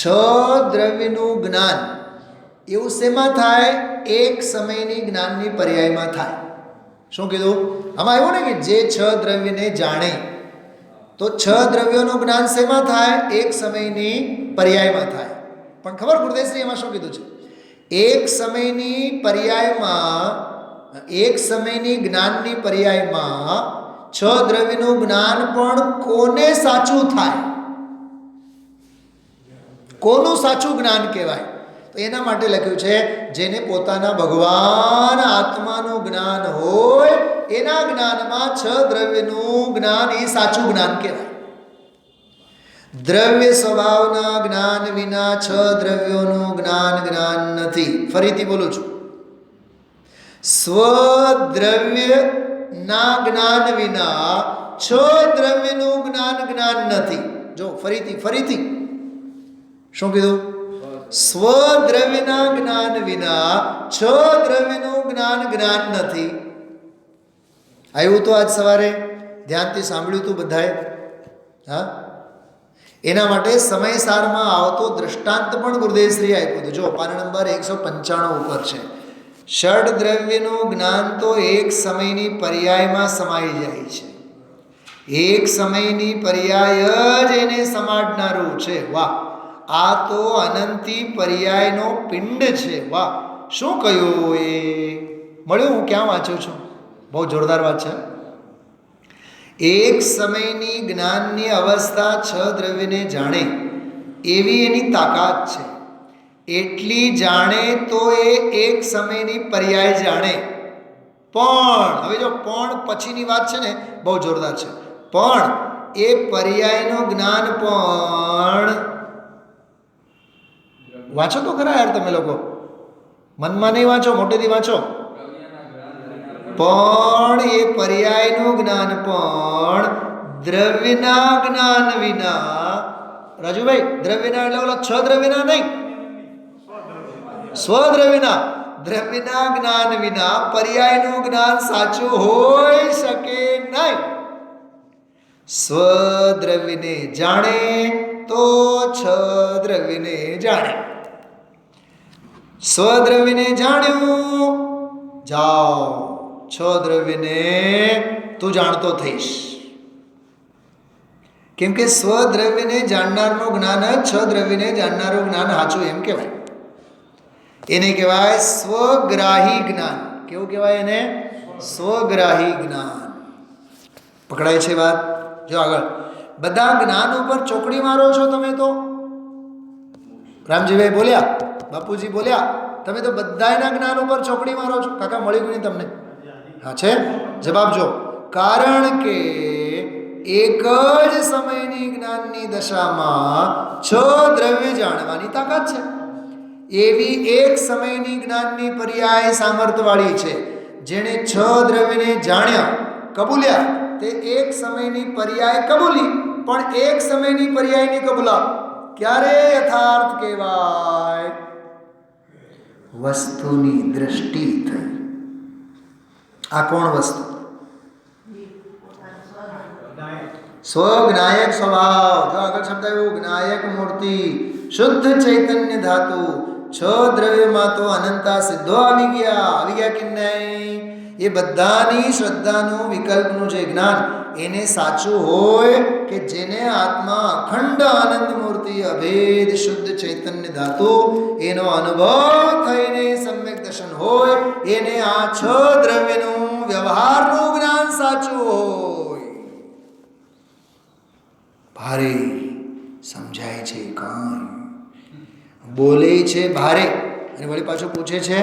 દ્રવ્યનું જ્ઞાન એવું શેમાં થાય? એક સમયની જ્ઞાનની પર્યાયમાં થાય. શું કીધું? આમાં આવ્યું ને કે જે છ દ્રવ્યને જાણે, તો છ દ્રવ્યોનું જ્ઞાન શેમાં થાય? એક સમયની પર્યાયમાં થાય. પણ ખબર ગુરુદેવશ્રી એમાં શું કીધું છે? એક સમયની પર્યાયમાં, એક સમયની જ્ઞાનની પર્યાયમાં છ દ્રવ્યનું જ્ઞાન પણ કોને સાચું થાય? કોનું સાચું જ્ઞાન કહેવાય? તો એના માટે લખ્યું છે જેને પોતાના ભગવાન આત્માનું જ્ઞાન હોય એના જ્ઞાનમાં છ દ્રવ્યનું જ્ઞાન એ સાચું જ્ઞાન કહેવાય. દ્રવ્ય સ્વભાવના જ્ઞાન વિના છ દ્રવ્યોનું જ્ઞાન જ્ઞાન નથી. ફરીથી બોલું છું, સ્વદ્રવ્યના જ્ઞાન વિના છ દ્રવ્યનું જ્ઞાન જ્ઞાન નથી. જો ફરીથી શું કીધું? સ્વદ્રવ્યના જ્ઞાન વિના છ દ્રવ્યનું જ્ઞાન જ્ઞાન નથી. આવ્યું તો આજ સવારે ધ્યાનથી સાંભળ્યું તું બધાએ? હા, એના માટે સમયસારમાં આવતો દ્રષ્ટાંત પણ ગુરુદેવશ્રી આપ્યું હતું. જો પાના નંબર 195 ઉપર છે. ષડ દ્રવ્યનું જ્ઞાન તો એક સમયની પર્યાયમાં સમાઈ જાય છે. એક સમયની પર્યાય જ એને સમાડનારું છે. વાહ, આ તો અનંતી પર્યાયનો પિંડ છે. વાહ, શું કહ્યું એ મળ્યું? હું ક્યાં વાંચું છું? બહુ જોરદાર વાત છે. એક સમયની જ્ઞાનની અવસ્થા છ દ્રવ્યને જાણે એવી એની તાકાત છે. એટલી જાણે તો એ એક સમયની પર્યાય જાણે. પણ હવે જો પણ પછીની વાત છે ને, બહુ જોરદાર છે. પણ એ પર્યાયનું જ્ઞાન પણ વાંચો તો ખરા યાર તમે લોકો, મનમાં નહીં વાંચો, મોટેથી વાંચો. પણ એ પર્યાયનું જ્ઞાન પણ દ્રવ્યના જ્ઞાન વિના, રાજુભાઈ, દ્રવ્યના એટલે ઓલા છ દ્રવ્યના નહીં, સ્વદ્રવ્યના, દ્રવ્યના જ્ઞાન વિના પર્યાયનું જ્ઞાન સાચું હોઈ શકે નહીં. સ્વદ્રવ્યને જાણે તો છ દ્રવ્યને જાણે. સ્વદ્રવ્યને જાણ્યું, જાઓ છ દ્રવ્યને તું જાણતો થઈશ. કેમ કે સ્વદ્રવ્યને જાણનારનું જ્ઞાન જ છ દ્રવ્યને જાણનારું જ્ઞાન સાચું એમ કહેવાય. એને કહેવાય સ્વગ્રાહી જ્ઞાન. કેવું કહેવાય એને? સ્વગ્રાહી જ્ઞાન. પકડાય છે વાત? જો આગળ બધા જ્ઞાન ઉપર ચોકડી મારો છો તમે તો. રામજીભાઈ બોલ્યા, બાપુજી બોલ્યા, તમે તો બધાના જ્ઞાન ઉપર ચોકડી મારો છો. કાકા મળી ગયું તમને? હા છે? જવાબ જો, કારણ કે એક જ સમયની જ્ઞાનની દશામાં છ દ્રવ્ય જાણવાની તાકાત છે. એવી એક સમયની જ્ઞાનની પર્યાય સામર્થ્યવાળી છે. જેણે છ દ્રવ્યને જાણ્યા, કબૂલ્યા, તે એક સમયની પર્યાય કબૂલી. પણ એક સમયની પર્યાયની કબૂલા ક્યારે યથાર્થ કહેવાય? વસ્તુની દ્રષ્ટિ થઈ. આ કોણ વસ્તુ? સ્વજ્ઞાયક સ્વભાવ. જો આગળ શબ્દ આવ્યું જ્ઞાયક મૂર્તિ, શુદ્ધ ચૈતન્ય ધાતુ. છ દ્રવ્યમાં તો અનંતા સિદ્ધો આવી ગયા કે નહીં? એ બધાની શ્રદ્ધાનું વિકલ્પનું જે જ્ઞાન એને સાચું હોય કે જેને આત્મા અખંડ આનંદ મૂર્તિ અભેદ શુદ્ધ ચૈતન્ય ધાતુ એનો અનુભવ થઈને સમ્યક દર્શન હોય, એને આ છ દ્રવ્યનું વ્યવહારનું જ્ઞાન સાચું હોય. ભારે સમજાય છે કાંઈ, બોલે છે ભારે અને વળી પાછું પૂછે છે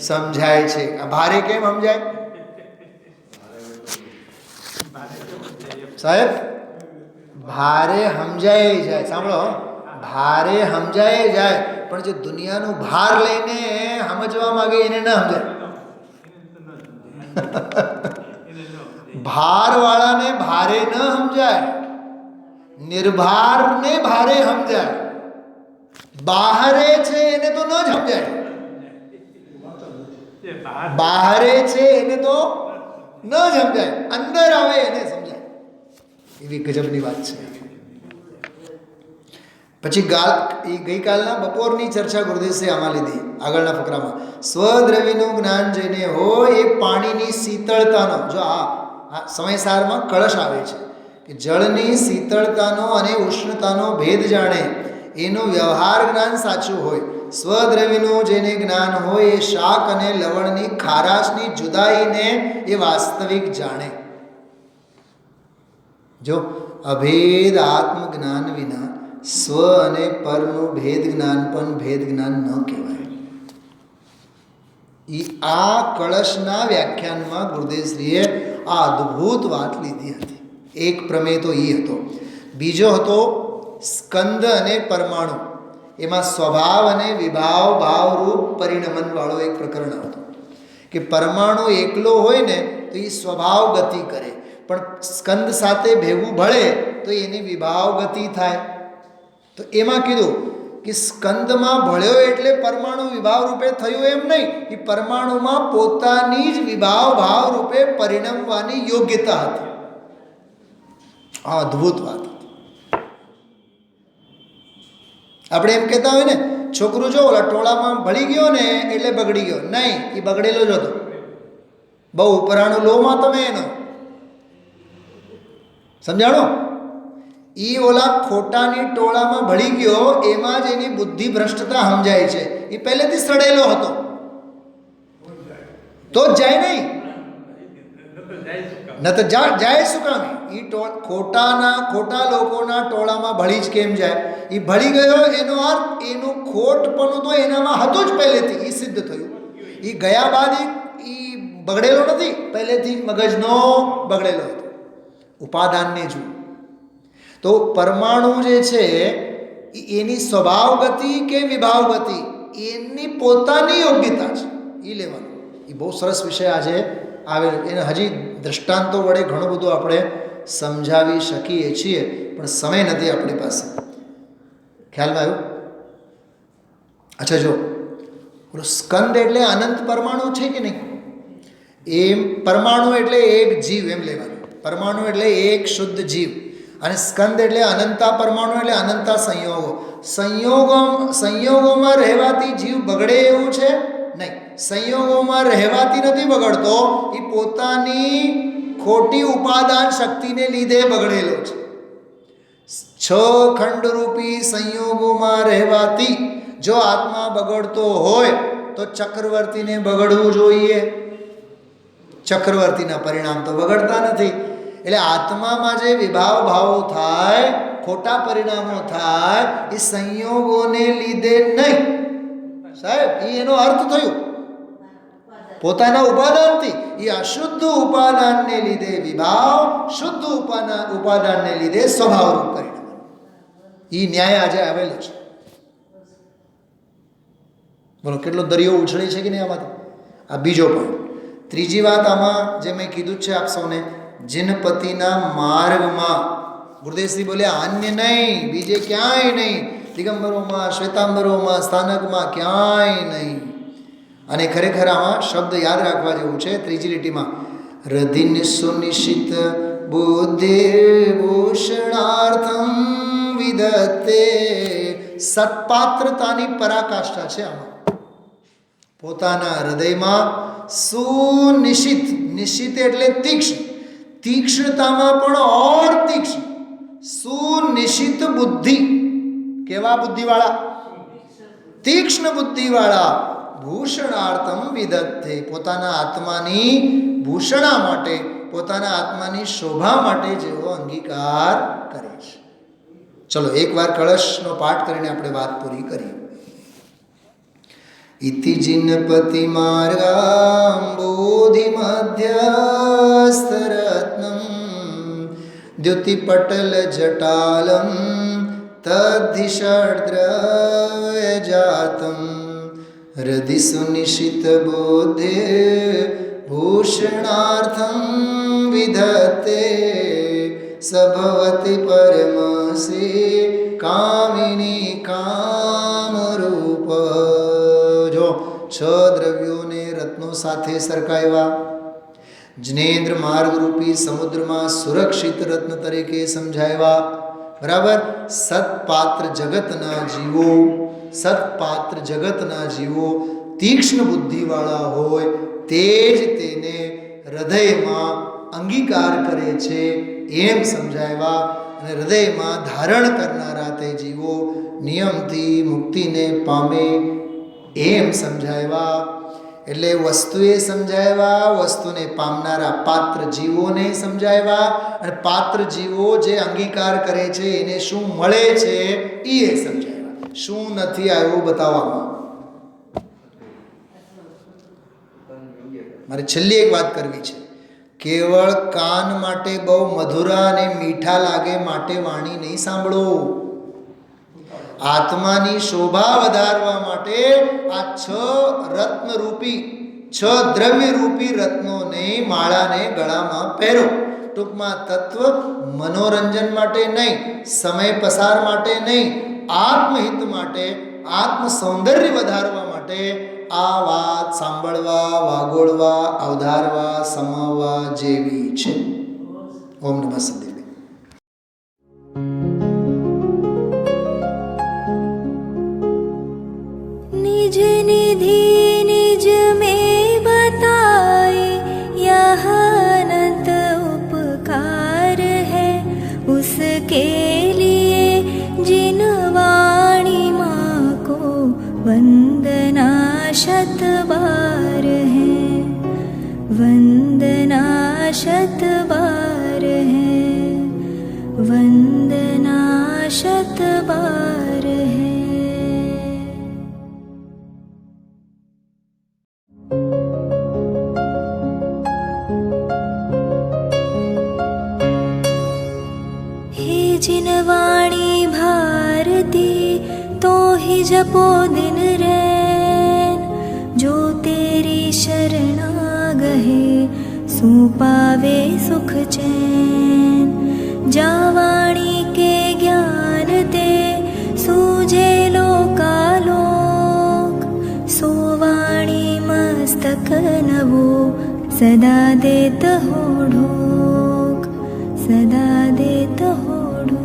સમજાય છે. આ ભારે કેમ સમજાય સાહેબ? ભારે સમજાય જાય. સાંભળો, ભારે સમજાય જાય, પણ જે દુનિયાનું ભાર લઈને સમજવા માંગે એને ન સમજાય. ભાર વાળાને ભારે ન સમજાય, નિર્ભારને ભારે સમજાય. બહારે છે એને તો ન જ સમજાય. બહારે છે એને તો ન સમજાય, અંદર આવે એને સમજાય. એવી ગજબની વાત છે. પછી ગઈકાલના બપોરની ચર્ચા ગુરુદેવસે આમાં લીધી આગળના ફકરામાં. સ્વદ્રવ્યનું જ્ઞાન જેને હોય એ પાણીની શીતળતાનો, જો આ સમયસારમાં કળશ આવે છે કે જળની શીતળતાનો અને ઉષ્ણતાનો ભેદ જાણે, એનું વ્યવહાર જ્ઞાન સાચું હોય. સ્વદ્રવ્યનું જેને જ્ઞાન હોય એ શાક અને લવણની ખારાશની જુદાઈને એ વાસ્તવિક જાણે. જો અભેદ આત્મજ્ઞાન વિના સ્વ અને પરનું ભેદ જ્ઞાન પણ ભેદ જ્ઞાન ન કહેવાય. આ કળશના વ્યાખ્યાનમાં ગુરુદેવશ્રીએ આ અદ્ભુત વાત લીધી હતી. એક પ્રમેય તો એ હતો. બીજો હતો સ્કંદ અને પરમાણુ. એમાં સ્વભાવ અને વિભાવ ભાવરૂપ પરિણમન વાળો એક પ્રકરણ હતો કે પરમાણુ એકલો હોય ને તો એ સ્વભાવ ગતિ કરે, પણ સ્કંદ સાથે ભેગું ભળે તો એની વિભાવ ગતિ થાય. તો એમાં કીધું કે સ્કંદમાં ભળ્યો એટલે પરમાણુ વિભાવ રૂપે થયું એમ નહીં, એ પરમાણુમાં પોતાની જ વિભાવ ભાવ રૂપે પરિણમવાની યોગ્યતા હતી. આ અદ્ભુત વાત હતી. આપણે એમ કહેતા હોય ને, છોકરું જો ઓલા ટોળામાં ભળી ગયો ને એટલે બગડી ગયો. નહીં, એ બગડેલો જ હતો. બહુ ઉપરાણું લોમાં તમે એનો સમજાણો. એ ઓલા ખોટાની ટોળામાં ભળી ગયો એમાં જ એની બુદ્ધિ ભ્રષ્ટતા સમજાય છે. એ પહેલેથી સડેલો હતો તો જ જાય નહીં, ન તો જાય શું કામ? એ ખોટા લોકોના ટોળામાં ભળી જ કેમ જાય? એ ભળી ગયો એનો અર્થ એનું ખોટપણું તો એનામાં હતું જ પહેલેથી, એ સિદ્ધ થયું. એ ગયા બાદ એ બગડેલો નથી, પહેલેથી મગજનો બગડેલો હતો. ઉપાદાનને જુઓ તો પરમાણુ જે છે એની સ્વભાવ ગતિ કે વિભાવ ગતિ એની પોતાની યોગ્યતા છે, એ લેવાનું. એ બહુ સરસ વિષય આજે આવેલો. એને હજી દ્રષ્ટાંતો વડે ઘણું બધું આપણે સમજાવી શકીએ છીએ, પણ સમય નથી આપણી પાસે. ખ્યાલમાં આવ્યું? અચ્છા, જો સ્કંદ એટલે અનંત પરમાણુ છે કે નહીં? એમ પરમાણુ એટલે એક જીવ એમ લેવાનું. પરમાણુ એટલે એક શુદ્ધ જીવ, અને સ્કંદ એટલે અનંતા પરમાણુ એટલે અનંતા સંયોગો. સંયોગોમાં રહેવાથી જીવ બગડે એવું છે નહીં. સંયોગોમાં રહેવાથી નથી બગડતો, એ પોતાની ખોટી ઉપાદાન શક્તિને લીધે બગડેલો છે. 6 ખંડરૂપી સંયોગોમાં રહેવાથી જો આત્મા બગડતો હોય તો ચક્રવર્તીને બગડવું જોઈએ. ચક્રવર્તીના પરિણામ તો બગડતા નથી. એટલે આત્મામાં જે વિભાવ ભાવો થાય, ખોટા પરિણામો થાય, એ સંયોગોને લીધે નહીં સાહેબ. એનો અર્થ થયો પોતાના ઉપાદાનથી. એ અશુદ્ધ ઉપાદાનને લીધે વિભાવ, શુદ્ધ ઉપાદાનને લીધે સ્વભાવરૂપ પરિણામ. એ ન્યાય આજે આવેલો છે. બોલો કેટલો દરિયો ઉછળે છે કે નહીં આમાંથી. આ બીજો પોઈન્ટ. ત્રીજી વાત આમાં જે મેં કીધું છે આપ સૌને, જીનપતિના માર્ગમાં ગુરુદેવશ્રી બોલ્યા અન્ય નહીં, બીજે ક્યાંય નહીં, દિગંબરોમાં, શ્વેતાંબરોમાં, સ્થાનકમાં ક્યાંય નહીં. અને ખરેખર આમાં શબ્દ યાદ રાખવા જેવું છે. ત્રીજી લીટીમાં રધિન સુનિશ્ચિત બુદ્ધિ ભૂષણાર્થમ વિદતે. સત્પાત્રતાની પરાકાષ્ઠા છે આમાં. પોતાના હૃદયમાં સુનિશ્ચિત, નિશ્ચિત એટલે તીક્ષ્ણ, તીક્ષ્ણતામાં પણ ઓર તીક્ષ્ણ, સુનિશ્ચિત બુદ્ધિ. કેવા બુદ્ધિવાળા? તીક્ષ્ણ બુદ્ધિવાળા. ભૂષણાર્થમ વિદત્તે. પોતાના આત્માની ભૂષણા માટે, પોતાના આત્માની શોભા માટે જેવો અંગીકાર કરે છે. ચલો એકવાર કળશનો પાઠ કરીને આપણે વાત પૂરી કરીએ. ઇતિ જિનપતિ માર્ગામ બોધિ મધ્યસ્થ રત્નમ દ્યુતિપટલ જટાલમ તદ્ધિષદ્રવ્ય જાતમ હૃદિ સુનિશ્ચિત બોધે ભૂષણાર્થમ વિધતે સભવતિ પરમસી કામિની કામરૂપ. જો 6 દ્રવ્યોને રત્નો સાથે સરકાવ્યા, જ્ઞેન્દ્ર માર્ગરૂપી સમુદ્રમાં સુરક્ષિત રત્ન તરીકે સમજાવ્યા. બરાબર. સત્પાત્ર જગત ના જીવો, સત્પાત્ર જગત ના જીવો તીક્ષ્ણ બુદ્ધિવાળા હોય તે જ તેને હૃદયમાં અંગીકાર કરે છે એમ સમજાવ્યા. અને હૃદયમાં ધારણ કરનારા તે જીવો નિયમથી મુક્તિને પામે એમ સમજાવ્યા. એટલે વસ્તુએ સમજાવ્યા, વસ્તુને પામનારા પાત્ર જીવોને સમજાવ્યા, અને પાત્ર જીવો જે અંગીકાર કરે છે એને શું મળે છે એ સમજાવ્યા. શું નથી આવ્યું બતાવવામાં. મારે છેલ્લી એક વાત કરવી છે. કેવળ કાન માટે બહુ મધુરા અને મીઠા લાગે માટે વાણી નહીં સાંભળો. આત્માની શોભા વધારવા માટે આ 6 રત્નરૂપી 6 દ્રવ્યરૂપી રત્નોને માળાને ગળામાં પહેરો. ટૂંકમાં તત્વ મનોરંજન માટે નહીં, સમય પસાર માટે નહીં, આત્મહિત માટે, આત્મ સૌંદર્ય વધારવા માટે આ વાત સાંભળવા, વાગોળવા, અવધારવા, સમાવવા જેવી છે. ઓમ નમઃ શિવાય. निज निधि निज में बताए यह अनंत उपकार है उसके लिए जिन वाणी माँ को वंदना शत बार है, वंदना शत बार है, वंदना शत बार है. जिन वाणी भारती तो ही जपो दिन रैन, जो तेरी शरणा गहे सो पावे सुख चैन. जा वाणी के ज्ञान ते सूझे लोकालोक, सो वाणी मस्तक नवो सदा देत हो ढोक, सदा देत हो ढोक.